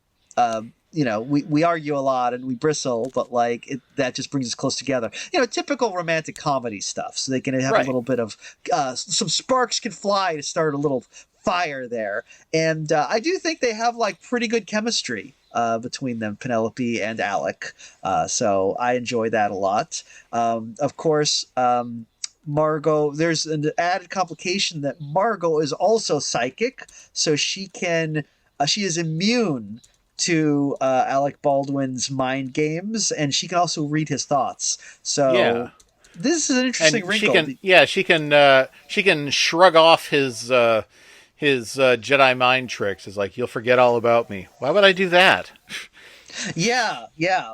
we argue a lot and we bristle, but like that just brings us close together. Typical romantic comedy stuff, so they can have a Right. little bit of some sparks can fly to start a little fire there. And I do think they have like pretty good chemistry between them, Penelope and Alec. So I enjoy that a lot. Of course, Margot, there's an added complication that Margot is also psychic, so she is immune to Alec Baldwin's mind games, and she can also read his thoughts. So Yeah. this is an interesting And wrinkle. she can shrug off his Jedi mind tricks. It's like, you'll forget all about me. Why would I do that? Yeah, yeah.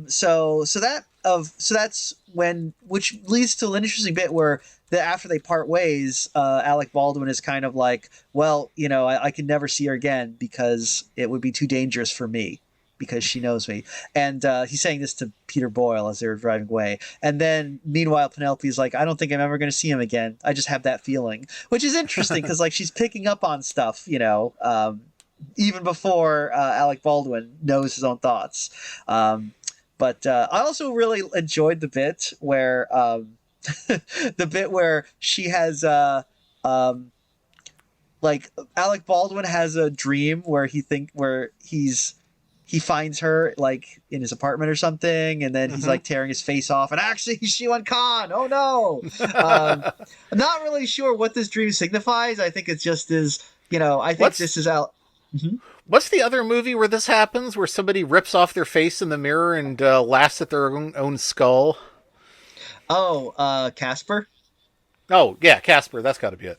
So that's when, which leads to an interesting bit where after they part ways, Alec Baldwin is kind of like, well, I can never see her again because it would be too dangerous for me because she knows me. And he's saying this to Peter Boyle as they're driving away. And then meanwhile, Penelope's like, I don't think I'm ever going to see him again. I just have that feeling, which is interesting because like she's picking up on stuff, even before Alec Baldwin knows his own thoughts. But I also really enjoyed the bit where she has like Alec Baldwin has a dream where he finds her like in his apartment or something, and then he's like tearing his face off, and actually he's Shiwan Khan. Oh no! I'm not really sure what this dream signifies. I think it just is. I think this is out. Mm-hmm. What's the other movie where this happens, where somebody rips off their face in the mirror and laughs at their own skull? Oh, Casper? Oh, yeah, Casper. That's got to be it.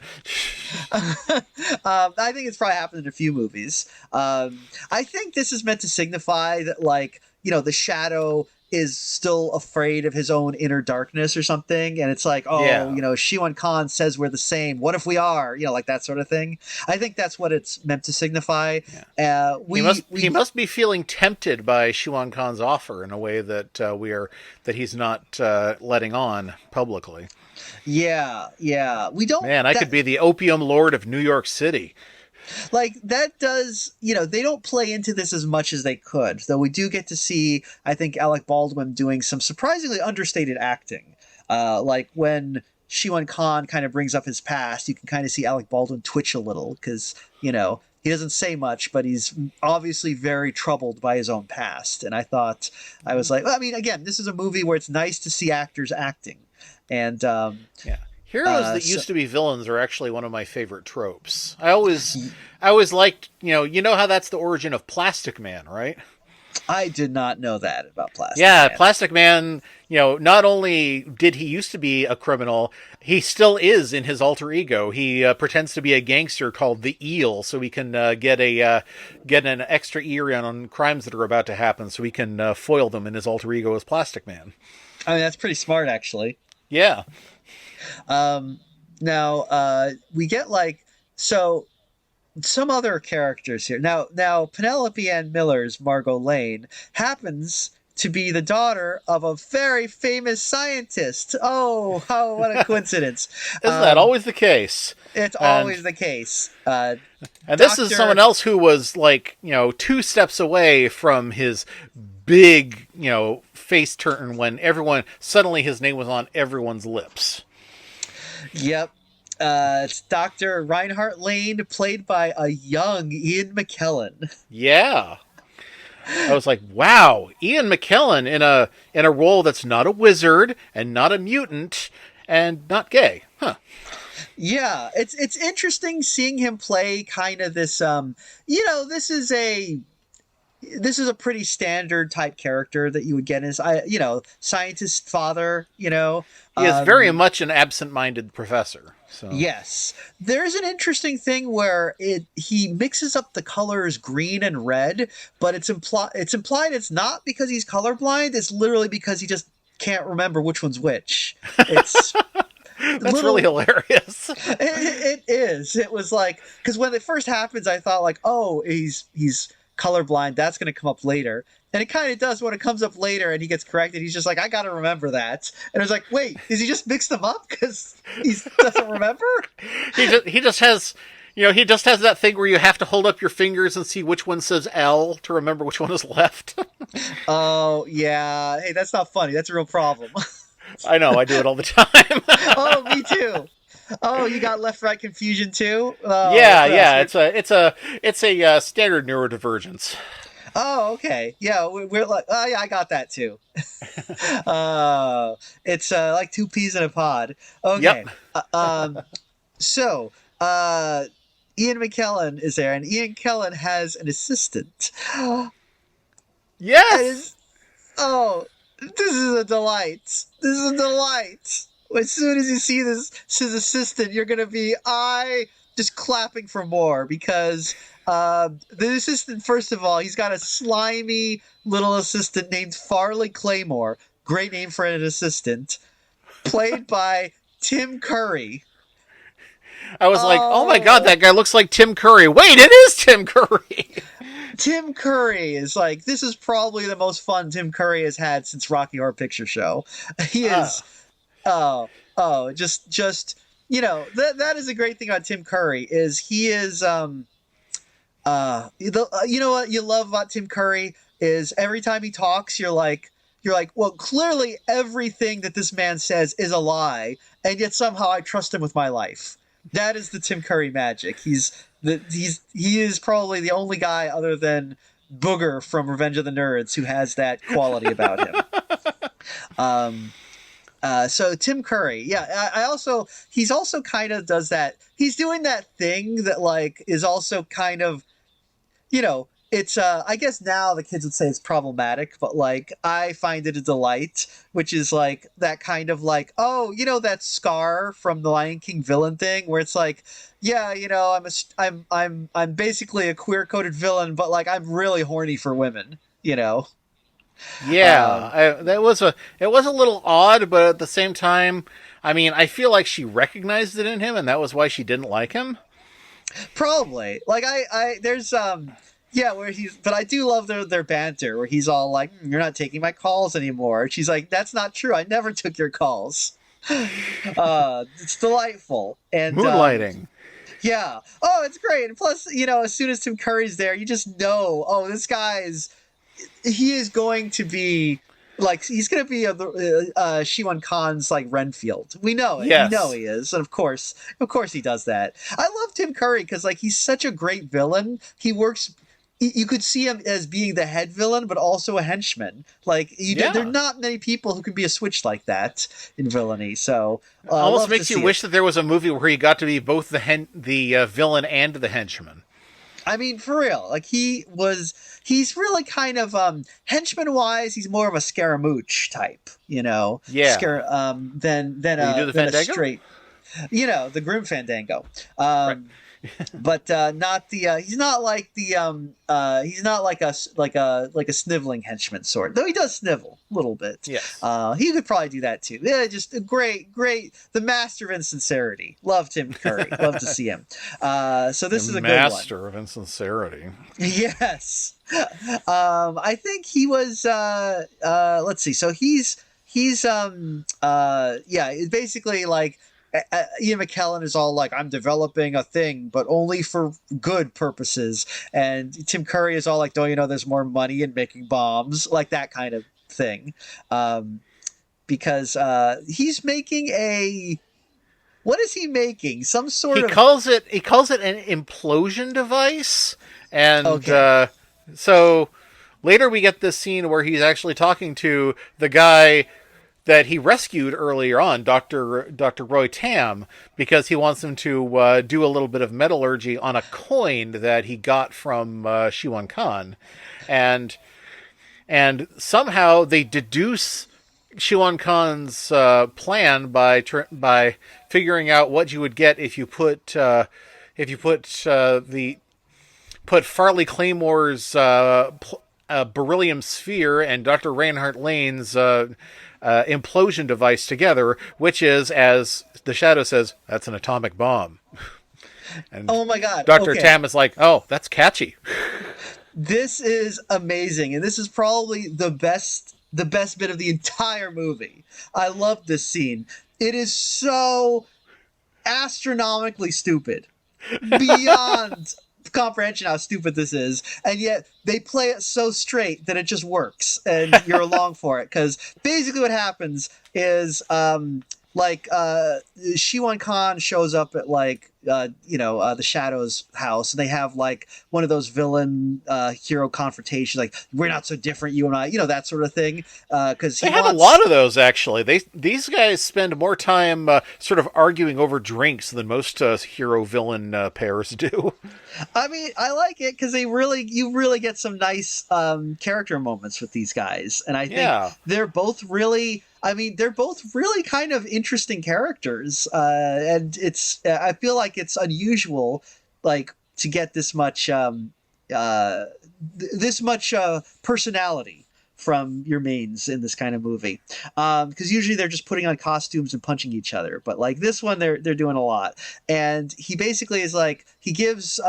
I think it's probably happened in a few movies. I think this is meant to signify that, like, the Shadow is still afraid of his own inner darkness or something, and it's like, Shiwan Khan says we're the same. What if we are? Like that sort of thing. I think that's what it's meant to signify. Yeah. He must be feeling tempted by Shiwan Khan's offer in a way that that he's not letting on publicly. Yeah. We don't. Man, I could be the opium lord of New York City. Like that does, they don't play into this as much as they could, though we do get to see, I think, Alec Baldwin doing some surprisingly understated acting. Like when Shiwan Khan kind of brings up his past, you can kind of see Alec Baldwin twitch a little because, he doesn't say much, but he's obviously very troubled by his own past. And I was like, again, this is a movie where it's nice to see actors acting. And, heroes that used to be villains are actually one of my favorite tropes. I always liked, you know how that's the origin of Plastic Man, right? I did not know that about Plastic Man. Plastic Man, not only did he used to be a criminal, he still is in his alter ego. He pretends to be a gangster called the Eel, so he can get an extra ear on crimes that are about to happen, so he can foil them in his alter ego as Plastic Man. That's pretty smart, actually. Yeah. Now we get some other characters here. Now Penelope Ann Miller's Margot Lane happens to be the daughter of a very famous scientist. Oh, what a coincidence. Isn't that always the case? It's always the case. And this is someone else who was 2 steps away from his big, face turn when suddenly his name was on everyone's lips. Yep. It's Dr. Reinhardt Lane, played by a young Ian McKellen. Yeah. I was like, wow, Ian McKellen in a role that's not a wizard and not a mutant and not gay. Huh. Yeah, it's interesting seeing him play kind of this this is a pretty standard type character that you would get as scientist father, He is very much an absent-minded professor. So. Yes. There's an interesting thing where he mixes up the colors green and red, but it's implied it's not because he's colorblind, it's literally because he just can't remember which one's which. It's That's really hilarious. It is. It was like, because when it first happens, I thought like, oh, he's colorblind. That's going to come up later. And it kind of does when it comes up later and he gets corrected. He's just like, I got to remember that. And I was like, wait, is he just mixed them up because he doesn't remember? He just has that thing where you have to hold up your fingers and see which one says L to remember which one is left. Oh, yeah. Hey, that's not funny. That's a real problem. I know. I do it all the time. Oh, me too. Oh, you got left-right confusion too? Oh, yeah. It's a standard neurodivergence. Oh, okay. Yeah, we're like, oh yeah, I got that too. It's like two peas in a pod. Okay. Yep. Uh, um, so Ian McKellen is there, and Ian McKellen has an assistant. And Yes. is oh, this is a delight. This is a delight. As soon as you see this his assistant, you're gonna be just clapping for more because the assistant, first of all, he's got a slimy little assistant named Farley Claymore. Great name for an assistant, played by Tim Curry. I was like, oh my god, Oh, that guy looks like Tim Curry. Wait, it is Tim Curry. Tim Curry is like, this is probably the most fun Tim Curry has had since Rocky Horror Picture Show. He Uh, is just that is a great thing about Tim Curry is he is you know what you love about Tim Curry is every time he talks you're like, well, clearly everything that this man says is a lie, and yet somehow I trust him with my life. That is the Tim Curry magic. He is probably the only guy other than Booger from Revenge of the Nerds who has that quality about him. Um, so Tim Curry, yeah, I also he's also kind of does that. He's doing that thing that like is also kind of it's I guess now the kids would say it's problematic, but like I find it a delight, which is like that kind of like, oh, that Scar from the Lion King villain thing where it's like, yeah, I'm basically a queer coded villain, but like I'm really horny for women. Um yeah, it was a little odd, but at the same time, I mean, I feel like she recognized it in him, and that was why she didn't like him. Probably. Like there's yeah, where he's but I do love their banter where he's all like, "You're not taking my calls anymore." She's like, "That's not true. I never took your calls." It's delightful. And Moonlighting. yeah. Oh, it's great. And plus, as soon as Tim Curry's there, you just know, oh, this guy's he is going to be like he's going to be Shiwan Khan's like Renfield. We know it. We know Yes. he is, and of course, he does that. I love Tim Curry because like he's such a great villain. He works. You could see him as being the head villain, but also a henchman. Like there are Yeah. not many people who can be a switch like that in villainy. So Almost love to makes you see it. wish that there was a movie where he got to be both the villain and the henchman. I mean, for real. Like he's really kind of henchman wise. He's more of a Scaramouche type, Yeah. than Will you do the a Fandango? straight, the Grim Fandango. Right. But not the he's not like the he's not like a sniveling henchman sort, though he does snivel a little bit. Yes. He could probably do that too. Yeah, just a great the master of insincerity. Loved Tim Curry. Love to see him. So The this is a good one. master of insincerity. Yes. I think he was let's see. So he's yeah, it's basically like Ian McKellen is all like, I'm developing a thing, but only for good purposes. And Tim Curry is all like, don't you know there's more money in making bombs? Like that kind of thing. Because he's making what is he making? Some sort He of calls it an implosion device, and okay. so later we get this scene where he's actually talking to the guy that he rescued earlier on, Dr. Roy Tam, because he wants him to do a little bit of metallurgy on a coin that he got from Shiwan Khan, and somehow they deduce Shiwan Khan's plan by figuring out what you would get if you put Farley Claymore's beryllium sphere and Dr. Reinhardt Lane's implosion device together, which is, as the Shadow says, that's an atomic bomb. And Oh my god. Dr. Okay. Tam is like, oh, that's catchy. This is amazing, and this is probably the best bit of the entire movie. I love this scene. It is so astronomically stupid. Beyond comprehension how stupid this is, and yet they play it so straight that it just works and you're along for it, because basically what happens is Shiwan Khan shows up at the Shadow's house, and they have like one of those villain hero confrontations, like we're not so different, you and I, that sort of thing. Because They have a lot of those, actually. These guys spend more time sort of arguing over drinks than most hero villain pairs do. I mean, I like it because you really get some nice character moments with these guys, and I think they're both really. I mean, they're both really kind of interesting characters, and I feel like it's unusual, like to get this much personality from your mains in this kind of movie, because usually they're just putting on costumes and punching each other, but like this one they're doing a lot. And he basically is like, he gives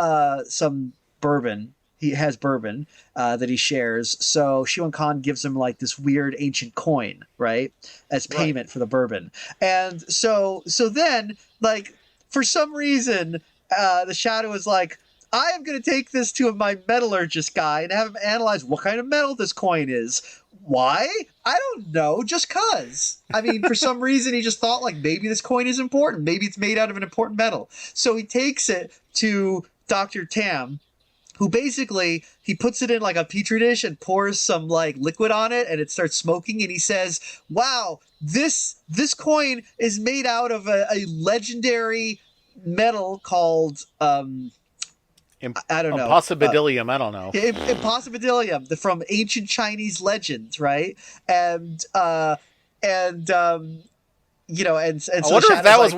some bourbon. He has bourbon that he shares, so Shiwan Khan gives him like this weird ancient coin, right, as payment for the bourbon. And so then, like, for some reason the Shadow is like, I am going to take this to my metallurgist guy and have him analyze what kind of metal this coin is. Why? I don't know. Just cause. I mean, for some reason, he just thought, like, maybe this coin is important. Maybe it's made out of an important metal. So he takes it to Dr. Tam, who basically, he puts it in like a petri dish and pours some like liquid on it, and it starts smoking. And he says, wow, this coin is made out of a legendary metal called... I don't know. Impossibilium, I don't know. Impossibilium, from ancient Chinese legends, right? And so I wonder if that was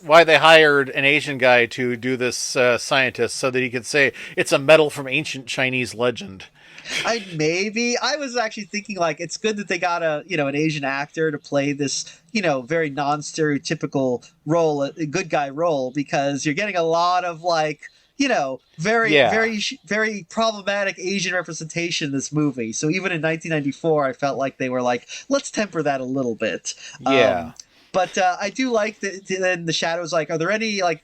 why they hired an Asian guy to do this scientist, so that he could say it's a metal from ancient Chinese legend. Maybe. I was actually thinking, like, it's good that they got an Asian actor to play this, very non-stereotypical role, a good guy role, because you're getting a lot of like, very problematic Asian representation in this movie. So even in 1994, I felt like they were like, let's temper that a little bit. Yeah. But I do like that. Then the Shadow's like, are there any like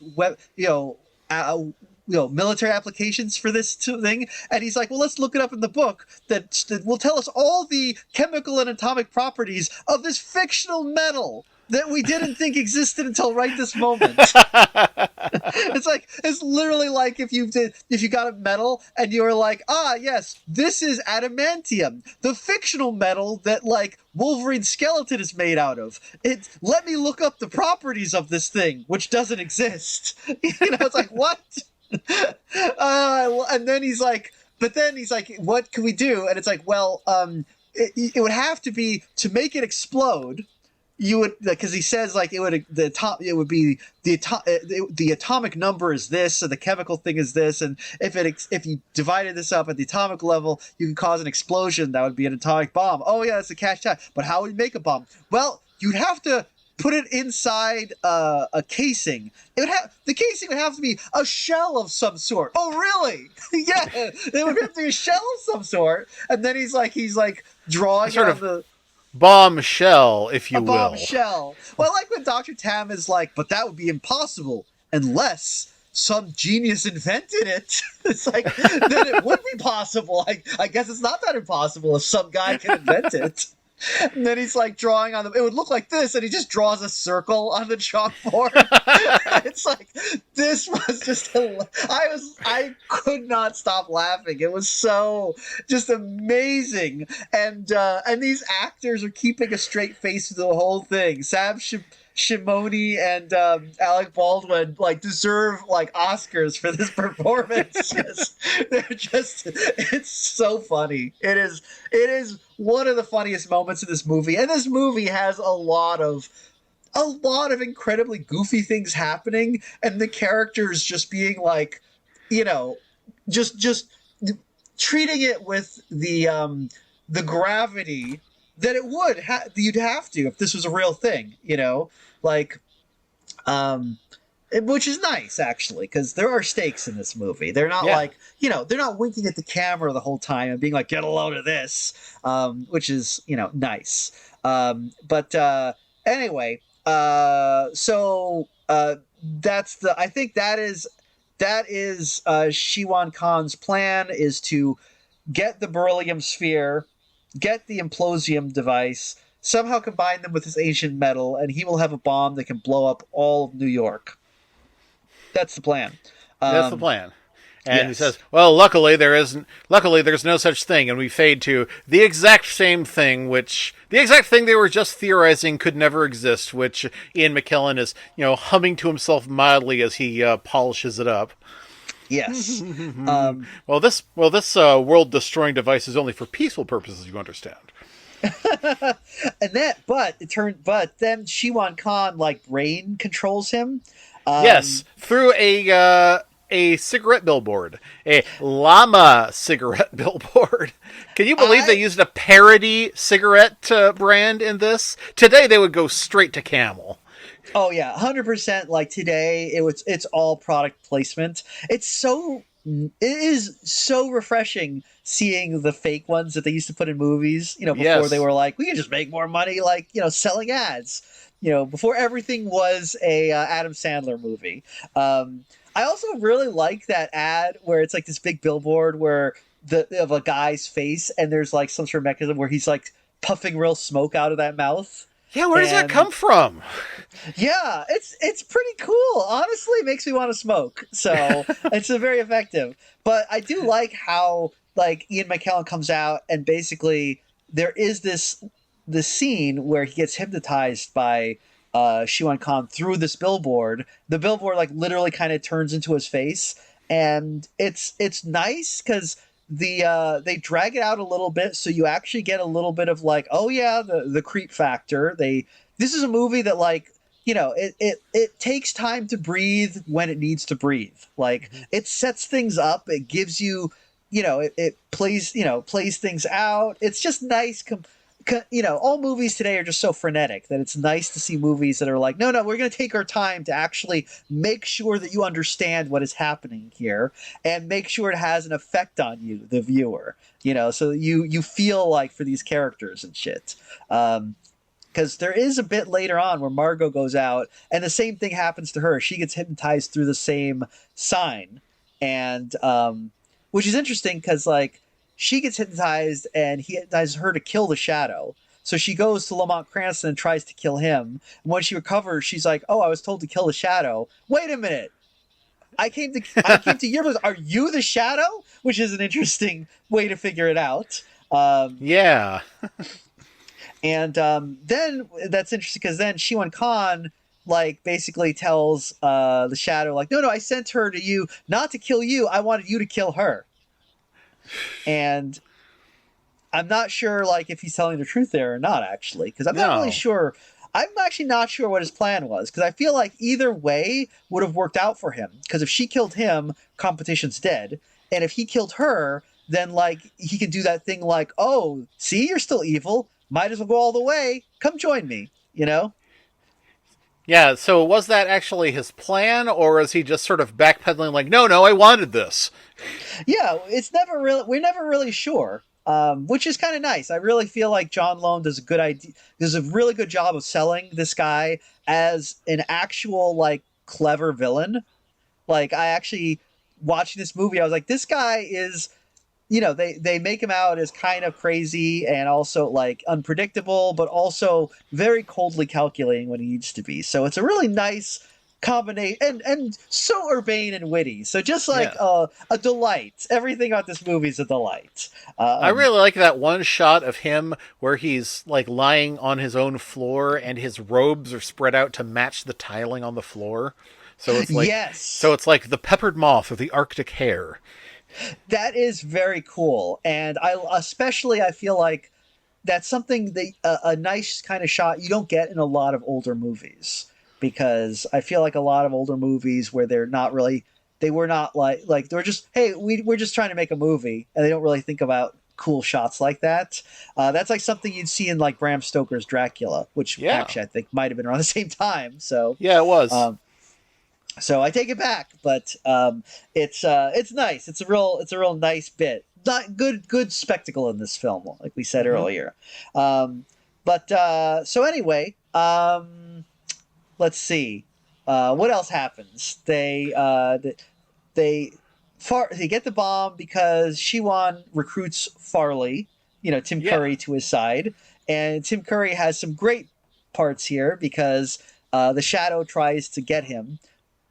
military applications for this thing? And he's like, well, let's look it up in the book that will tell us all the chemical and atomic properties of this fictional metal that we didn't think existed until right this moment. It's literally like if you got a metal and you were like, yes, this is adamantium, the fictional metal that like Wolverine's skeleton is made out of. Let me look up the properties of this thing, which doesn't exist. It's like, what? And then he's like, what can we do? And it's like, well, it would have to be, to make it explode, you would, because he says like it would be the atomic number is this, so the chemical thing is this, and if you divided this up at the atomic level, you could cause an explosion that would be an atomic bomb. Oh yeah, that's a catch tag. But how would you make a bomb? Well, you'd have to put it inside a casing. The casing would have to be a shell of some sort. Oh really? Yeah, it would have to be a shell of some sort. And then he's like drawing sort out of the bombshell, if you will. Bombshell. Well, I like when Dr. Tam is like, but that would be impossible unless some genius invented it. It's like, then it would be possible. I guess it's not that impossible if some guy can invent it. And then he's like drawing on it would look like this, and he just draws a circle on the chalkboard. It's like, this was just I could not stop laughing. It was so just amazing. And these actors are keeping a straight face through the whole thing. Sab Shimono and Alec Baldwin like deserve like Oscars for this performance. It's so funny. It is one of the funniest moments in this movie, and this movie has a lot of incredibly goofy things happening, and the characters just being like, just treating it with the gravity that it would you'd have to if this was a real thing, which is nice actually, because there are stakes in this movie. They're not like, they're not winking at the camera the whole time and being like, get a load of this, which is, nice. Anyway, so I think that is Shiwan Khan's plan, is to get the beryllium sphere, get the implosium device, somehow combine them with this ancient metal, and he will have a bomb that can blow up all of New York. That's the plan. That's the Um, plan. And he says, yes. "Well, luckily there isn't. Luckily, there's no such thing." And we fade to the exact same thing, the exact thing they were just theorizing could never exist. Which Ian McKellen is, humming to himself mildly as he polishes it up. Yes. Um, This world-destroying device is only for peaceful purposes. You understand? and but then Shiwan Khan like brain controls him. Yes, Um, through a cigarette billboard, a llama cigarette billboard. Can you believe they I used a parody cigarette brand in this? Today they would go straight to Camel. Oh yeah, 100%. Like today, it's all product placement. It is so refreshing seeing the fake ones that they used to put in movies. Before they Yes. were like, we can just make more money, like selling ads. Before everything was a Adam Sandler movie. I also really like that ad where it's like this big billboard where of a guy's face, and there's like some sort of mechanism where he's like puffing real smoke out of that mouth. Yeah, where does that And come from? yeah, it's pretty cool. Honestly, it makes me want to smoke. So it's very effective. But I do like how like Ian McKellen comes out and basically there is this scene where he gets hypnotized by Shiwan Khan through this billboard. The billboard like literally kind of turns into his face, and it's nice because they drag it out a little bit, so you actually get a little bit of like, oh yeah, the creep factor. This is a movie that like it takes time to breathe when it needs to breathe. Like it sets things up, it gives you it plays things out. It's just nice. All movies today are just so frenetic that it's nice to see movies that are like, no, we're going to take our time to actually make sure that you understand what is happening here and make sure it has an effect on you, the viewer. So you feel like for these characters and shit. Because there is a bit later on where Margot goes out and the same thing happens to her. She gets hypnotized through the same sign, and which is interesting because like she gets hypnotized and he hypnotizes her to kill the shadow. So she goes to Lamont Cranston and tries to kill him. And when she recovers, she's like, "Oh, I was told to kill the shadow. Wait a minute, I came to your place. Are you the shadow?" Which is an interesting way to figure it out. Um, Yeah. And then that's interesting because then Shiwan Khan like basically tells the Shadow like, no, I sent her to you not to kill you. I wanted you to kill her. And I'm not sure like if he's telling the truth there or not actually, because I'm not really No. sure. I'm actually not sure what his plan was because I feel like either way would have worked out for him. Because if she killed him, competition's dead, and if he killed her, then like he can do that thing like, oh, see, you're still evil. Might as well go all the way. Come join me. Yeah, so was that actually his plan, or is he just sort of backpedaling like, no, I wanted this? Yeah, we're never really sure. Which is kind of nice. I really feel like John Lone does a really good job of selling this guy as an actual like clever villain. Like I actually watching this movie, I was like, this guy is they make him out as kind of crazy and also like unpredictable, but also very coldly calculating when he needs to be. So it's a really nice combination and so urbane and witty. So just like Yeah. a delight. Everything about this movie is a delight. I Um, really like that one shot of him where he's like lying on his own floor and his robes are spread out to match the tiling on the floor. So it's like yes, the peppered moth or the Arctic hare. that is very cool, and I feel like that's something that a nice kind of shot you don't get in a lot of older movies because I feel like a lot of older movies where they were not like they're just hey we're just trying to make a movie and they don't really think about cool shots like that. That's like something you'd see in like Bram Stoker's Dracula, which Yeah. actually I think might have been around the same time. So Yeah, it was. um, so I take it back, but it's nice. It's a real nice bit. Not good spectacle in this film, like we said Mm-hmm. earlier. But so anyway, let's see. What else happens? They they get the bomb because Shiwan recruits Farley, Tim Yeah. Curry, to his side, And Tim Curry has some great parts here because the Shadow tries to get him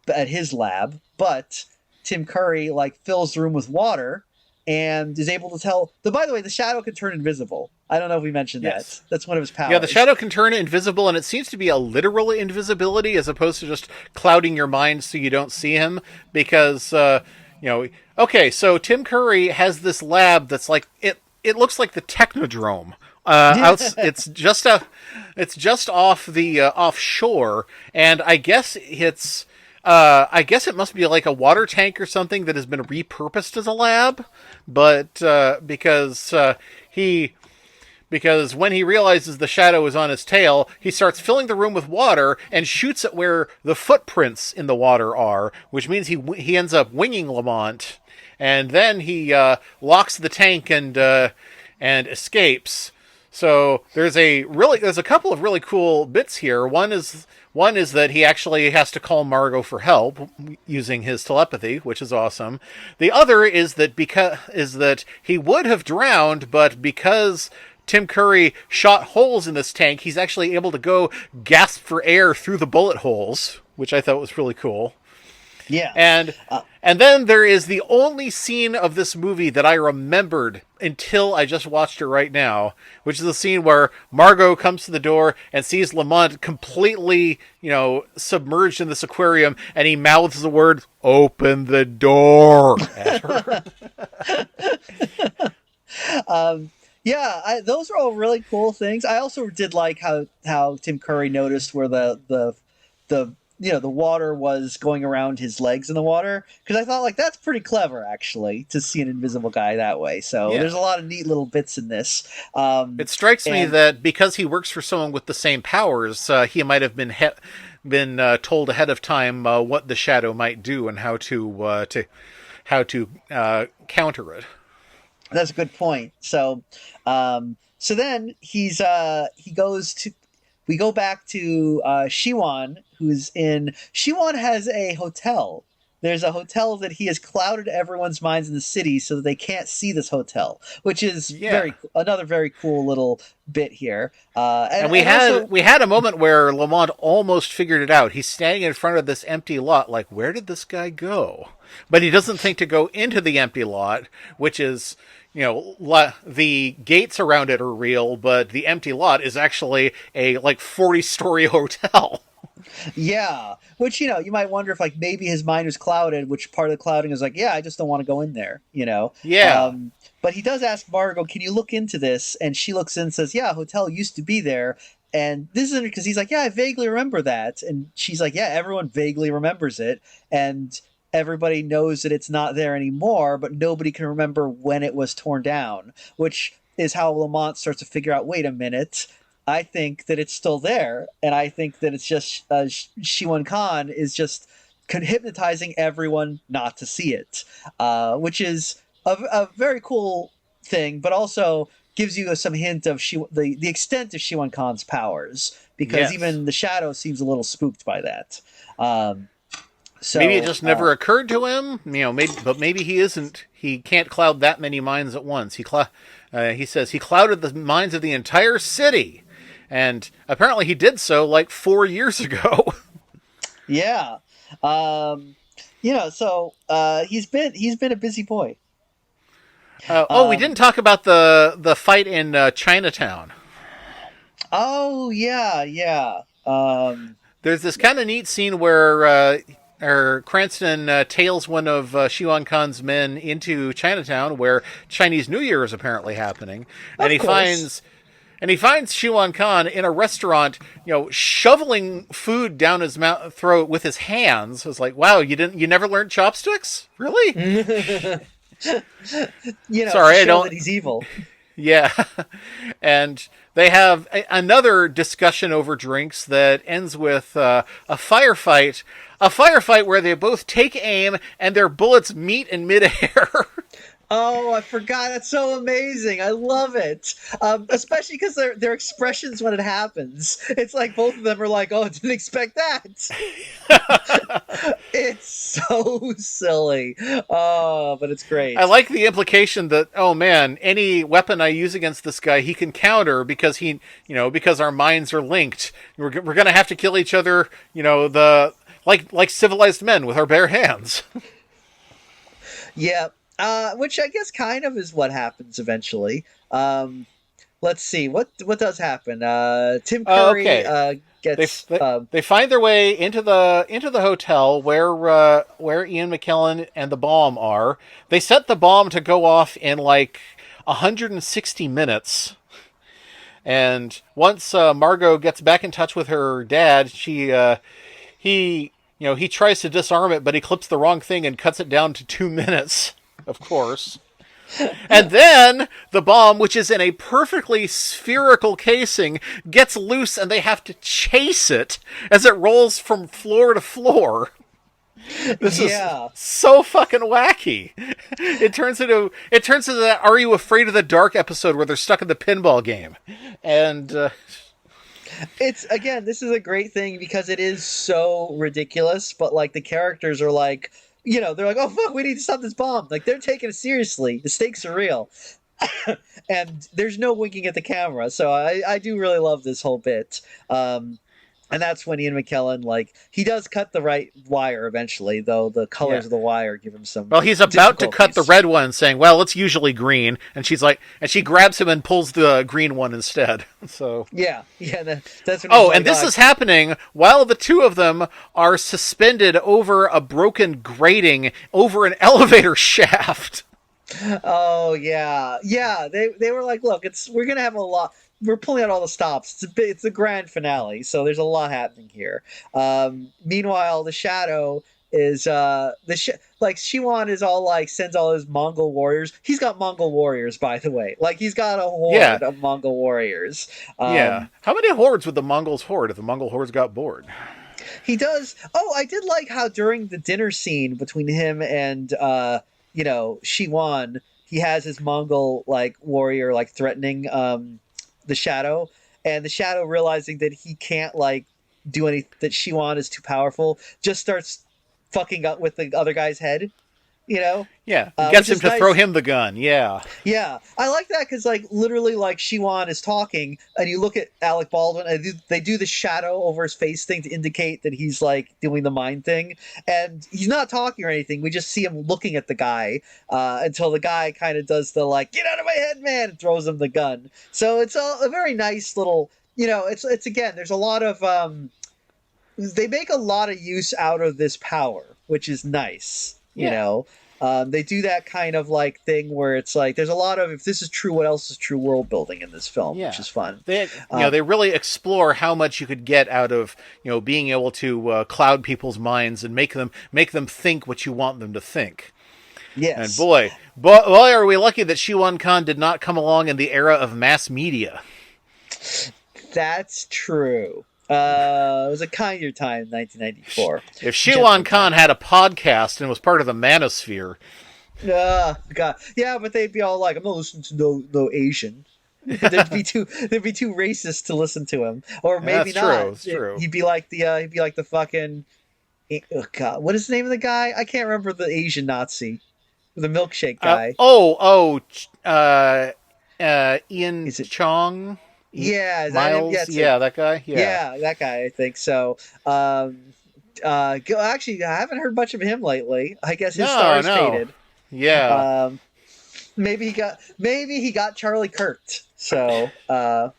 at his lab, but Tim Curry like fills the room with water and is able to tell. By the way, the Shadow can turn invisible. I don't know if we mentioned that. That's one of his powers. Yeah, the Shadow can turn invisible, and it seems to be a literal invisibility as opposed to just clouding your mind so you don't see him. Because, okay, so Tim Curry has this lab that's like it looks like the Technodrome. It's just off the offshore, and I guess it must be like a water tank or something that has been repurposed as a lab, but because when he realizes the Shadow is on his tail, he starts filling the room with water and shoots at where the footprints in the water are, which means he ends up winging Lamont, and then he locks the tank and escapes. So there's a couple of really cool bits here. One is that he actually has to call Margot for help using his telepathy, which is awesome. The other is that he would have drowned, but because Tim Curry shot holes in this tank, he's actually able to go gasp for air through the bullet holes, which I thought was really cool. Yeah. And then there is the only scene of this movie that I remembered until I just watched it right now, which is the scene where Margot comes to the door and sees Lamont completely, submerged in this aquarium, and he mouths the word, "Open the door," at her. Those are all really cool things. I also did like how Tim Curry noticed where the water was going around his legs in the water, because I thought, like, that's pretty clever, actually, to see an invisible guy that way. So there's a lot of neat little bits in this. It strikes me that because he works for someone with the same powers, he might have been told ahead of time what the Shadow might do and how to counter it. That's a good point. So then we go back to Shiwan, Shiwan has a hotel. There's a hotel that he has clouded everyone's minds in the city so that they can't see this hotel, which is another very cool little bit here. And we had a moment where Lamont almost figured it out. He's standing in front of this empty lot, like, where did this guy go? But he doesn't think to go into the empty lot, which is, the gates around it are real, but the empty lot is actually a 40-story hotel. Yeah, which, you might wonder if, maybe his mind was clouded, which part of the clouding is I just don't want to go in there, Yeah. But he does ask Margot, can you look into this? And she looks in and says, yeah, a hotel used to be there. And this is because he's like, yeah, I vaguely remember that. And she's like, yeah, everyone vaguely remembers it. And everybody knows that it's not there anymore, but nobody can remember when it was torn down, which is how Lamont starts to figure out, wait a minute, I think that it's still there, and I think that it's just Shiwan Khan is just hypnotizing everyone not to see it, which is a very cool thing, but also gives you some hint of the extent of Shiwan Khan's powers, because even the Shadow seems a little spooked by that. So maybe it just never occurred to him, maybe he isn't. He can't cloud that many minds at once. He says he clouded the minds of the entire city. And apparently he did so 4 years ago. Yeah. So he's been a busy boy. We didn't talk about the fight in Chinatown. Oh, yeah. There's this kind of neat scene where Cranston tails one of Shiwan Khan's men into Chinatown, where Chinese New Year is apparently happening. And he finds Shiwan Khan in a restaurant, shoveling food down his throat with his hands. I was like, wow, you never learned chopsticks? Really? Sorry, I don't. That he's evil. Yeah. And they have another discussion over drinks that ends with a firefight. A firefight where they both take aim and their bullets meet in midair. Oh, I forgot. That's so amazing. I love it. Especially because their expressions when it happens. It's like both of them are like, "Oh, I didn't expect that." It's so silly. Oh, but it's I great. like the implication that, oh man, any weapon I use against this guy, he can counter because because our minds are linked. We're going to have to kill each other, like civilized men with our bare hands. Yeah. Which I guess kind of is what happens eventually. Let's see what does happen. Tim Curry Okay. They, gets they they find their way into the hotel where Ian McKellen and the bomb are. They set the bomb to go off in like 160 minutes. And once Margot gets back in touch with her dad, he tries to disarm it, but he clips the wrong thing and cuts it down to 2 minutes. Of course. And then the bomb, which is in a perfectly spherical casing, gets loose and they have to chase it as it rolls from floor to floor. This is so fucking wacky. It turns into that "Are You Afraid of the Dark" episode where they're stuck in the pinball game, and it's again. This is a great thing because it is so ridiculous, but like the characters are like, they're like, "Oh fuck, we need to stop this bomb!" Like they're taking it seriously. The stakes are real, and there's no winking at the camera. So I do really love this whole bit. And that's when Ian McKellen, like, he does cut the right wire eventually, though the colors of the wire give him some. well, he's about to cut the red one, saying, "Well, it's usually green," and she grabs him and pulls the green one instead. So yeah, that's when. Oh, and this is happening while the two of them are suspended over a broken grating over an elevator shaft. Oh yeah. They were like, look, we're gonna have a lot. We're pulling out all the stops. It's the grand finale, so there's a lot happening here. Meanwhile, the Shadow is like Shiwan is all like sends all his Mongol warriors. He's got Mongol warriors, by the way. Like he's got a horde of Mongol warriors. Yeah. How many hordes would the Mongols horde if the Mongol hordes got bored? He does. Oh, I did like how during the dinner scene between him and Shiwan, he has his Mongol like warrior like threatening the Shadow, and the Shadow realizing that he can't like do anything, that Shiwan is too powerful, just starts fucking up with the other guy's head. Yeah, gets him to throw him the gun. Yeah, I like that because like literally like Shiwan is talking, and you look at Alec Baldwin, and they do the shadow over his face thing to indicate that he's like doing the mind thing, and he's not talking or anything. We just see him looking at the guy until the guy kind of does the like "get out of my head, man" and throws him the gun. So it's a very nice little, it's again there's a lot of they make a lot of use out of this power, which is nice. They do that kind of like thing where it's like there's a lot of, if this is true, what else is true world building in this film, which is fun. They really explore how much you could get out of being able to cloud people's minds and make them think what you want them to think. Yes. And boy, are we lucky that Shiwan Khan did not come along in the era of mass media. That's true. It was a kinder time in 1994. If Shiwan Khan had a podcast and was part of the Manosphere. God. Yeah, but they'd be all like, I'm not listening to no Asian. they'd be too racist to listen to him. Or maybe not. That's true. He'd be like the fucking God, what is the name of the guy? I can't remember the Asian Nazi. The milkshake guy. Ian Chong. Yeah, is Miles? that him? Yeah, that guy. Yeah, that guy. I think so. Actually, I haven't heard much of him lately. I guess his star's faded. Yeah. Maybe he got Charlie Kirked. So, I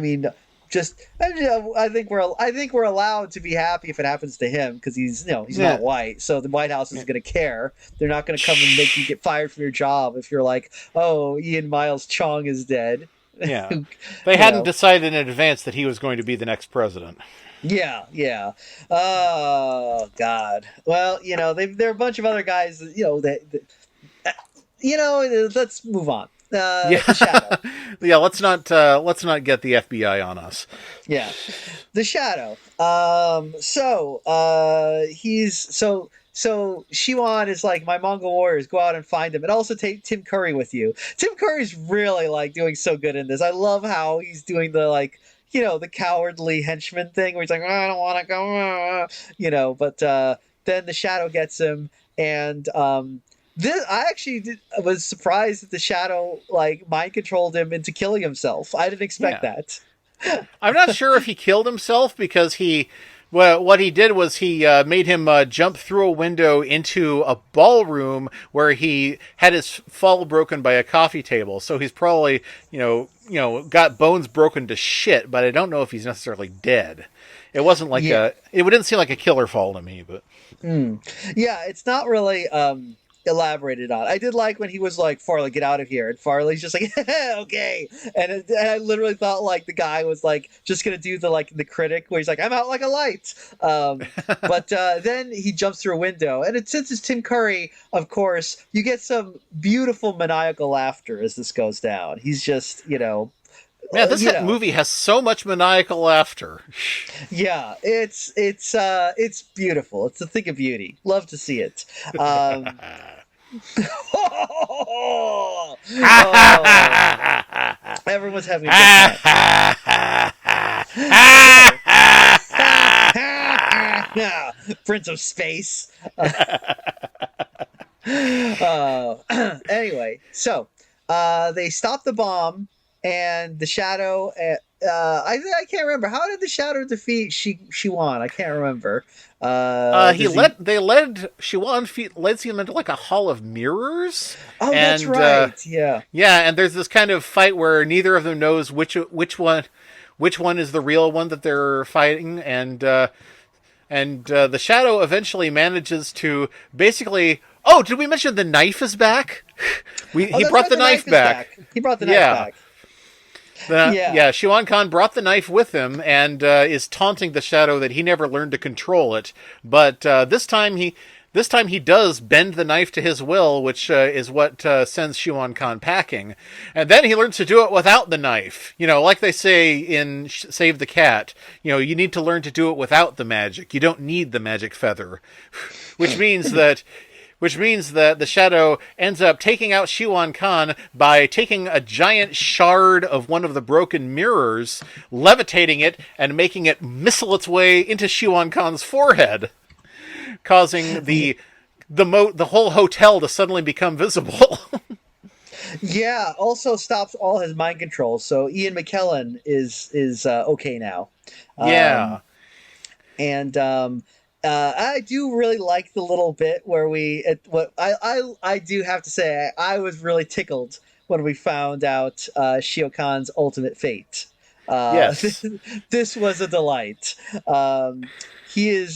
mean, I think we're allowed to be happy if it happens to him because he's not white, so the White House isn't going to care. They're not going to come and make you get fired from your job if you're like, oh, Ian Miles Chong is dead. Yeah, they hadn't decided in advance that he was going to be the next president. Yeah. Oh God. Well, there are a bunch of other guys. Let's move on. The Shadow. Yeah, let's not get the FBI on us. Yeah, the Shadow. so Shiwan is like, my Mongol warriors, go out and find him, and also take Tim Curry with you. Tim Curry's really like doing so good in this. I love how he's doing the like, the cowardly henchman thing where he's like, "Oh, I don't want to go, but then the shadow gets him, and this I actually was surprised that the shadow like mind controlled him into killing himself. I didn't expect that. I'm not sure if he killed himself because what he did was he made him jump through a window into a ballroom where he had his fall broken by a coffee table. So he's probably, got bones broken to shit, but I don't know if he's necessarily dead. It wasn't like it didn't seem like a killer fall to me, but. Yeah, it's not really elaborated on. I did like when he was like, Farley, get out of here, and Farley's just like, okay, and I literally thought like the guy was like just gonna do the critic where he's like, I'm out like a light, but then he jumps through a window, and since it's Tim Curry, of course, you get some beautiful maniacal laughter as this goes down. He's just Man, this movie has so much maniacal laughter. Yeah, it's beautiful. It's a thing of beauty. Love to see it. Everyone's having a good time. Prince of Space. Anyway, so they stop the bomb, and the shadow. I can't remember. How did the shadow defeat Shiwan? I can't remember. Shiwan led him into like a hall of mirrors. Oh, that's right. Yeah. Yeah, and there's this kind of fight where neither of them knows which one is the real one that they're fighting, and the shadow eventually manages to basically. Oh, did we mention the knife is back? He brought the knife back. He brought the knife back. Shiwan Khan brought the knife with him and is taunting the shadow that he never learned to control it. But this time he does bend the knife to his will, which is what sends Shiwan Khan packing. And then he learns to do it without the knife. Like they say in Save the Cat, you need to learn to do it without the magic. You don't need the magic feather. Which means that the shadow ends up taking out Shiwan Khan by taking a giant shard of one of the broken mirrors, levitating it, and making it missile its way into Shiwan Khan's forehead, causing the whole hotel to suddenly become visible. Yeah, also stops all his mind control, so Ian McKellen is okay now. I do really like the little bit where I do have to say I was really tickled when we found out Shio Khan's ultimate fate. Yes. This was a delight. He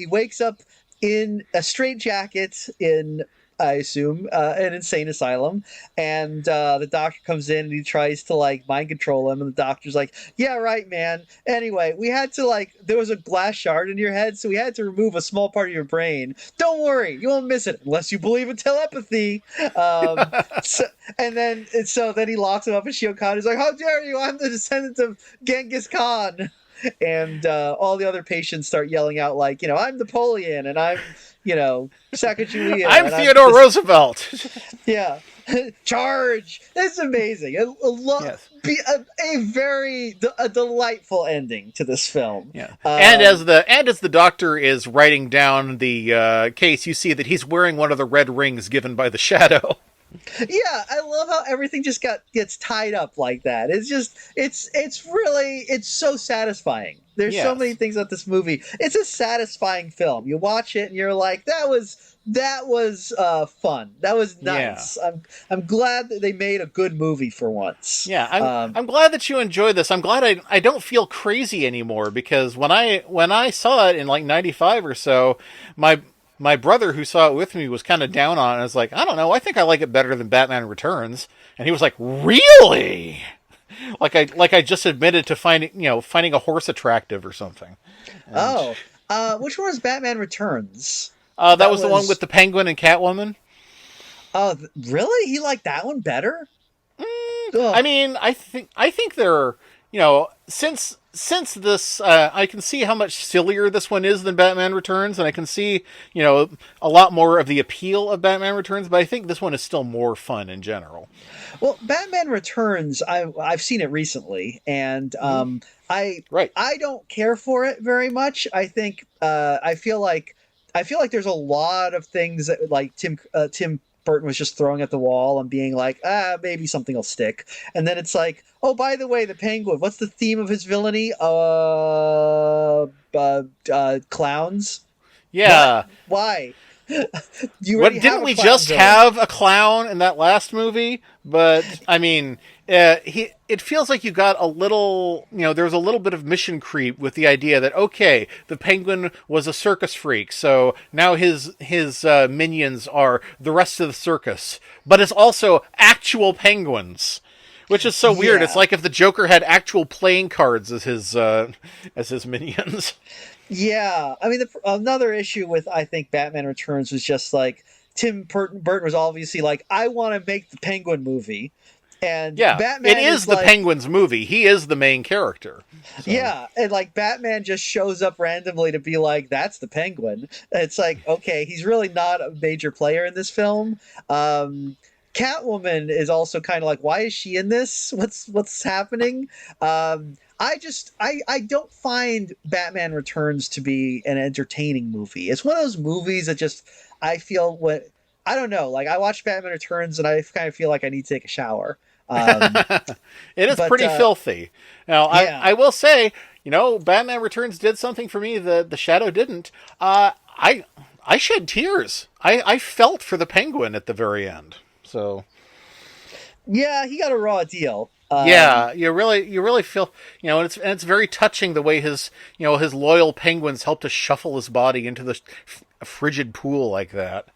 wakes up in a straitjacket in, I assume, an insane asylum, and the doctor comes in and he tries to like mind control him, and the doctor's like, yeah, right, man. Anyway, we had to there was a glass shard in your head, so we had to remove a small part of your brain. Don't worry, you won't miss it unless you believe in telepathy. So then he locks him up, and Shio Khan is like, how dare you, I'm the descendant of Genghis Khan. And all the other patients start yelling out like, I'm Napoleon, and I'm Sacagawea. I'm Theodore Roosevelt. Yeah. Charge! It's amazing. A delightful ending to this film. Yeah. And as the doctor is writing down the case, you see that he's wearing one of the red rings given by the shadow. Yeah, I love how everything just gets tied up like that. It's so satisfying. There's so many things about this movie. It's a satisfying film. You watch it and you're like, that was fun. That was nice. Yeah. I'm glad that they made a good movie for once. Yeah, I'm glad that you enjoyed this. I'm glad I don't feel crazy anymore, because when I saw it in like 95 or so, my brother who saw it with me was kind of down on it. I was like, I don't know, I think I like it better than Batman Returns. And he was like, really? Like I just admitted to finding a horse attractive or something. And, which one was Batman Returns? That was the one with the Penguin and Catwoman. Oh, really? He liked that one better? I mean, I think they're, since since this, I can see how much sillier this one is than Batman Returns, and I can see, a lot more of the appeal of Batman Returns, but I think this one is still more fun in general. Well, Batman Returns, I've seen it recently, and I Right. I don't care for it very much. I think I feel like there's a lot of things that like Tim Burton was just throwing at the wall and being like, maybe something will stick. And then it's like, oh, by the way, the Penguin. What's the theme of his villainy? Clowns. What? Yeah. Why? You already What have didn't a we clown just villain. have a clown in that last movie? But I mean, it feels like you got a little, there was a little bit of mission creep with the idea that okay, the Penguin was a circus freak, so now his minions are the rest of the circus, but it's also actual penguins. Which is so weird. It's Yeah. like if the Joker had actual playing cards as his minions. Yeah, I mean, another issue with I think Batman Returns was just like Burton was obviously like, I want to make the Penguin movie, and Yeah, it Batman is is the like, Penguin's movie. He is the main character. So yeah, and like Batman just shows up randomly to be like, that's the Penguin. It's like, okay, he's really not a major player in this film. Catwoman is also kind of like, why is she in this? What's happening? I don't find Batman Returns to be an entertaining movie. It's one of those movies that just I feel what I don't know. Like I watch Batman Returns and I kind of feel like I need to take a shower. Um, it is but pretty filthy. Now, yeah, I will say, Batman Returns did something for me that the Shadow didn't. I shed tears. I felt for the Penguin at the very end. So yeah, he got a raw deal. yeah, you really feel, and it's very touching the way his loyal penguins help to shuffle his body into the frigid pool like that.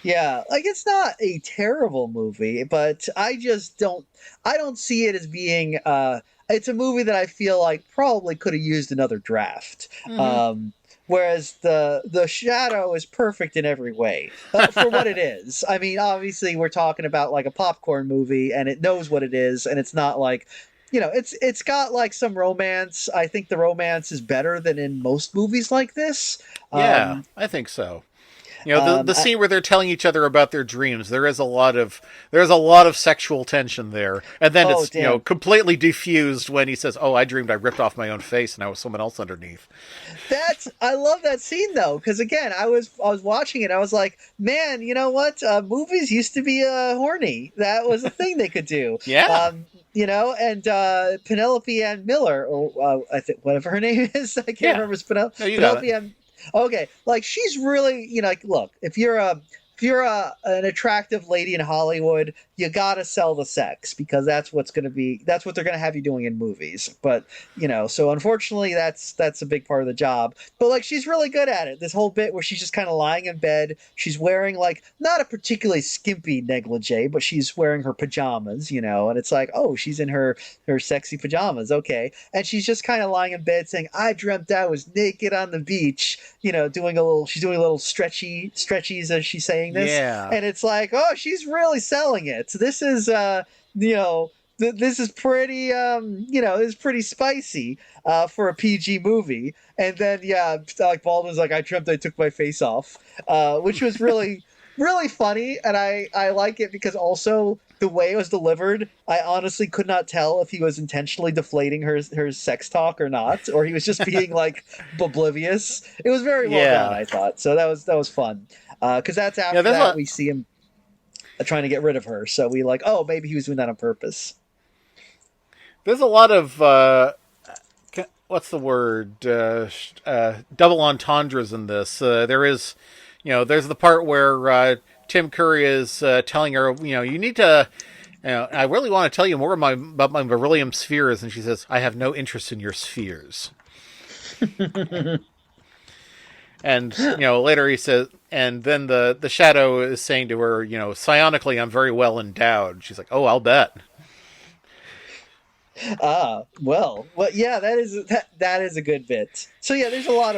Yeah, like it's not a terrible movie, but I don't see it as being it's a movie that I feel like probably could have used another draft. Mm-hmm. Um whereas the Shadow is perfect in every way for what it is. I mean, obviously we're talking about like a popcorn movie and it knows what it is and it's not like it's got like some romance. I think the romance is better than in most movies like this. Yeah, Um I think so. The I, scene where they're telling each other about their dreams, there's a lot of sexual tension there, and then oh it's damn. completely diffused when he says, "Oh, I dreamed I ripped off my own face and I was someone else underneath." I love that scene though, because again, I was watching it. I was like, man, you know what? Movies used to be horny. That was a thing they could do. Yeah. And Penelope Ann Miller, or I think whatever her name is, I can't Yeah. remember. It's No, you got Penelope it. Ann. Okay, like she's really, like, look, if you're an attractive lady in Hollywood, you gotta sell the sex because that's what they're gonna have you doing in movies. But so unfortunately, that's a big part of the job. But like, she's really good at it. This whole bit where she's just kind of lying in bed, she's wearing like not a particularly skimpy negligee, but she's wearing her pajamas, and it's like, oh, she's in her sexy pajamas, okay, and she's just kind of lying in bed saying, "I dreamt I was naked on the beach," she's doing a little stretchies as she's saying this, Yeah. and it's like, oh, she's really selling it. So this is this is pretty this is pretty spicy for a PG movie. And then yeah, like Baldwin's like, I dreamt I took my face off, which was really really funny, and I like it because also the way it was delivered, I honestly could not tell if he was intentionally deflating her sex talk or not, or he was just being like oblivious. It was very well done, Yeah. I thought. So that was fun. Because that's Yeah. after There's that a we see him trying to get rid of her. So we like, oh, maybe he was doing that on purpose. there's a lot of what's the word, double entendres in this. There is, there's the part where Tim Curry is telling her, you need to. I really want to tell you more about my beryllium spheres, and she says, "I have no interest in your spheres." And later he says, and then the Shadow is saying to her, psionically, I'm very well endowed. She's like, "Oh, I'll bet." Well, yeah, that is a good bit. So yeah, there's a lot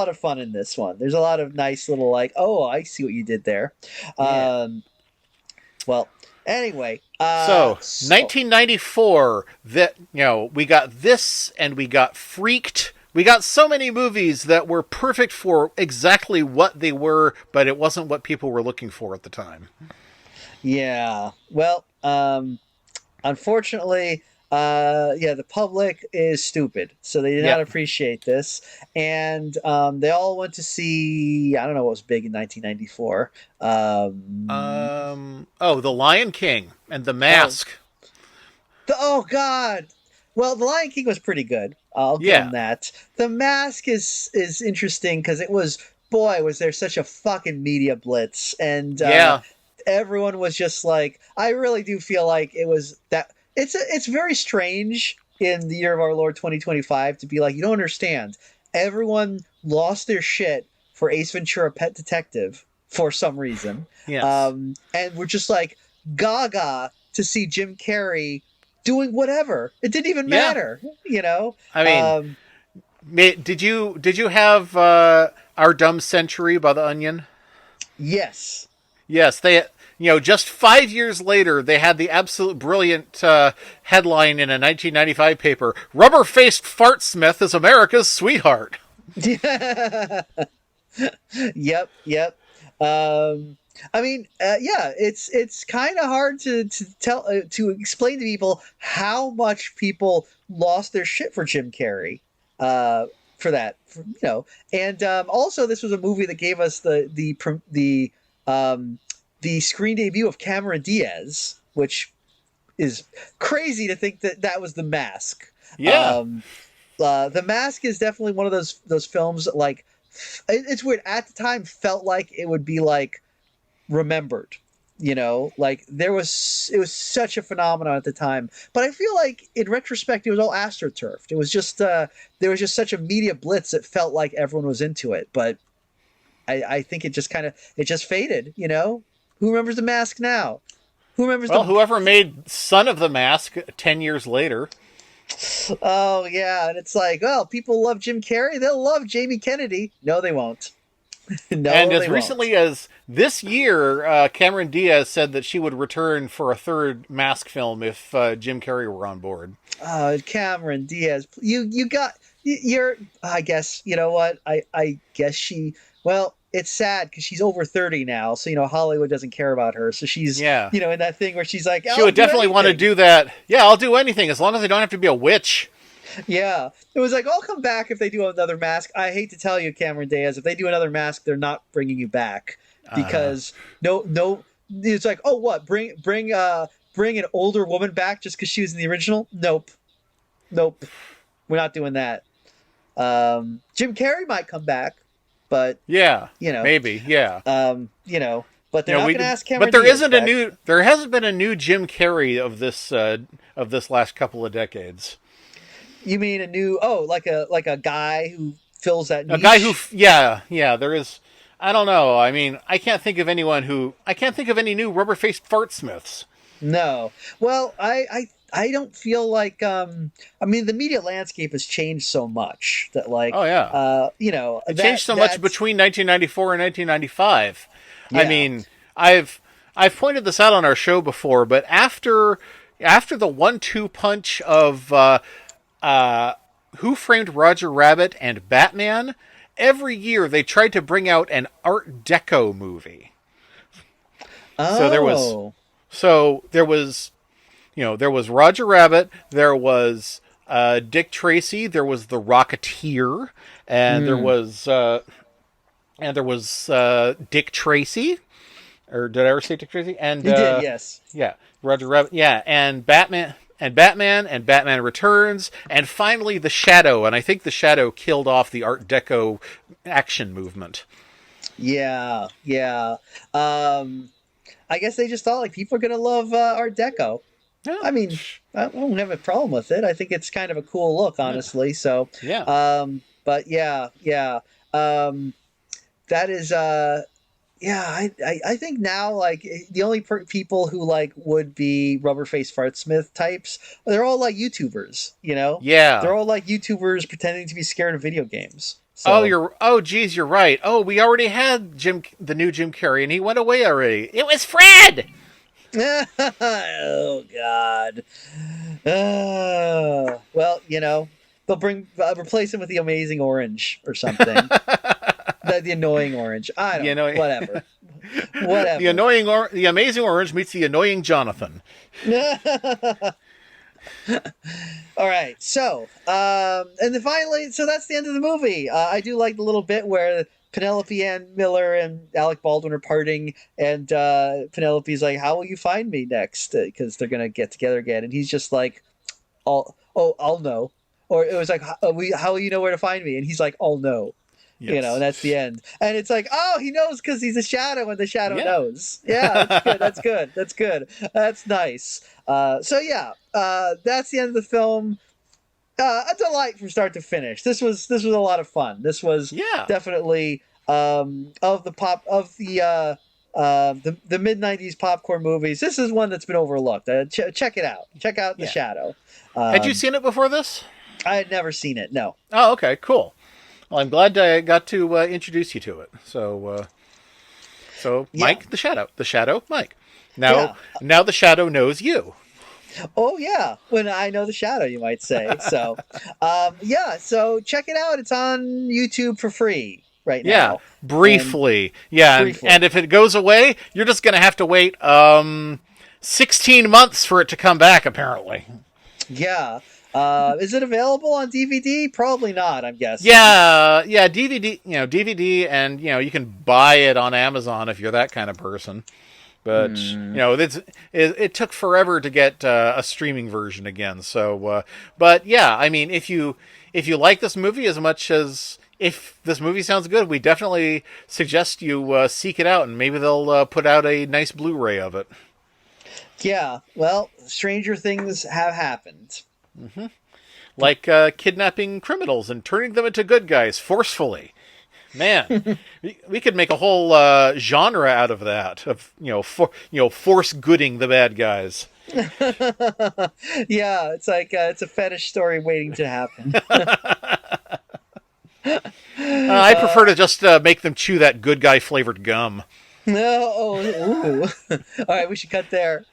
of fun in this one. There's a lot of nice little like, oh, I see what you did there. Yeah. Um, well, Anyway, So, so 1994, that, we got this and we got Freaked. We got so many movies that were perfect for exactly what they were, but it wasn't what people were looking for at the time. yeah, well, unfortunately, yeah, the public is stupid, so they did not Yep. appreciate this, and they all went to see. I don't know what was big in 1994. Oh, The Lion King and The Oh, Mask. oh God. Well, The Lion King was pretty good. I'll give Yeah. him that. The Mask is interesting because it was, boy, was there such a fucking media blitz, and Yeah. everyone was just like, I really do feel like it was that. It's very strange in the year of our Lord 2025 to be like, you don't understand. Everyone lost their shit for Ace Ventura: Pet Detective for some reason, Yes. and we're just like gaga to see Jim Carrey doing whatever. It didn't even Yeah. matter, you know. I mean, Um, did you have Our Dumb Century by The Onion? yes, Yes, they. Just 5 years later, they had the absolute brilliant headline in a 1995 paper: "Rubber-faced fartsmith is America's sweetheart." yep, yep. I mean, yeah, it's kind of hard to tell to explain to people how much people lost their shit for Jim Carrey. Uh, for that, and also this was a movie that gave us um, the screen debut of Cameron Diaz, which is crazy to think that that was The Mask. Yeah. Um, the Mask is definitely one of those films that, like, it's weird at the time felt like it would be like remembered, like it was such a phenomenon at the time, but I feel like in retrospect it was all astroturfed. It was just there was just such a media blitz that felt like everyone was into it, but I think it just faded. Who remembers The Mask now? Who remembers Well, the whoever made Son of the Mask 10 years later. Oh yeah, and it's like, well, people love Jim Carrey, they'll love Jamie Kennedy. No, they won't. And No, as they won't. recently as this year, Cameron Diaz said that she would return for a third Mask film if Jim Carrey were on board. Cameron Diaz, you got you're. I guess you know what. I guess she. Well, it's sad because she's over 30 now, so Hollywood doesn't care about her. So she's Yeah. in that thing where she's like, She I'll would do definitely want to anything. do that. Yeah, I'll do anything as long as I don't have to be a witch. Yeah, it was like, I'll come back if they do another Mask. I hate to tell you, Cameron Diaz, if they do another Mask, they're not bringing you back Uh, because no. It's like, oh, what? Bring an older woman back just because she was in the original? Nope, nope. We're not doing that. Jim Carrey might come back, but yeah, you know, maybe. Yeah. but they're not going to ask But Cameron there Diaz isn't a back. new. There hasn't been a new Jim Carrey of this last couple of decades. You mean a new? Oh, like a guy who fills that A guy who, niche? yeah, there is. I don't know. I mean, I can't think of anyone who. I can't think of any new rubber-faced fartsmiths. No. Well, I don't feel like I mean the media landscape has changed so much that like Oh yeah, it that changed so much that's between 1994 and 1995. I yeah. mean, I've pointed this out on our show before, but after the 1-2 punch of Who Framed Roger Rabbit and Batman, every year they tried to bring out an Art Deco movie. So there was Oh. so there was there was Roger Rabbit, there was Dick Tracy, there was The Rocketeer, and there Hmm. was Dick Tracy, or did I ever say Dick Tracy? And You did, yes. yeah, Roger Rabbit, yeah, and Batman Returns, and finally The Shadow. And I think The Shadow killed off the Art Deco action movement. Yeah, yeah. Um I guess they just thought like people are gonna love Art Deco. Yeah, I mean, I don't have a problem with it. I think it's kind of a cool look, yeah, honestly. So, yeah. but yeah, yeah. Um, that is, yeah. I think now like the only people who like would be Rubberface Fartsmith types, they're all like YouTubers. Yeah. They're all like YouTubers pretending to be scared of video games. Oh, So geez, you're right. Oh, we already had the new Jim Carrey, and he went away already. It was Fred. Oh God. Well, they'll replace him with the Amazing Orange or something. The annoying orange. I The don't. annoying, Whatever. Whatever. the Amazing Orange meets the annoying Jonathan. All right. So, and then finally, so that's the end of the movie. I do like the little bit where Penelope Ann Miller and Alec Baldwin are parting, and Penelope's like, "How will you find me next?" Because they're gonna get together again, and he's just like, I'll know." Or it was like, "How will you know where to find me?" And he's like, "I'll know." Yes. And that's the end. And it's like, oh, he knows because he's a shadow, and the shadow Yeah. knows. Yeah, that's good. That's good. That's good. That's nice. So yeah, that's the end of the film. A delight from start to finish. This was a lot of fun. This was definitely of the mid '90s popcorn movies. This is one that's been overlooked. Check it out. Check out The Shadow. Had you seen it before this? I had never seen it. No. Oh, okay, cool. Well, I'm glad I got to introduce you to it. So Mike, the Shadow, Mike. Now the Shadow knows you. Oh yeah, when I know the Shadow, you might say. So, so check it out. It's on YouTube for free right now. Yeah, briefly. And if it goes away, you're just gonna have to wait 16 months for it to come back. Apparently. Yeah. Is it available on DVD? Probably not, I'm guessing. Yeah, DVD, and you can buy it on Amazon if you're that kind of person. But it took forever to get a streaming version again. So, but yeah, I mean, if you like this movie as much as if this movie sounds good, we definitely suggest you seek it out, and maybe they'll put out a nice Blu-ray of it. Yeah, well, stranger things have happened. Mm-hmm. Like kidnapping criminals and turning them into good guys forcefully. Man, we could make a whole genre out of that. Of force gooding the bad guys. Yeah, it's like it's a fetish story waiting to happen. I prefer to just make them chew that good guy flavored gum. No, all right, we should cut there.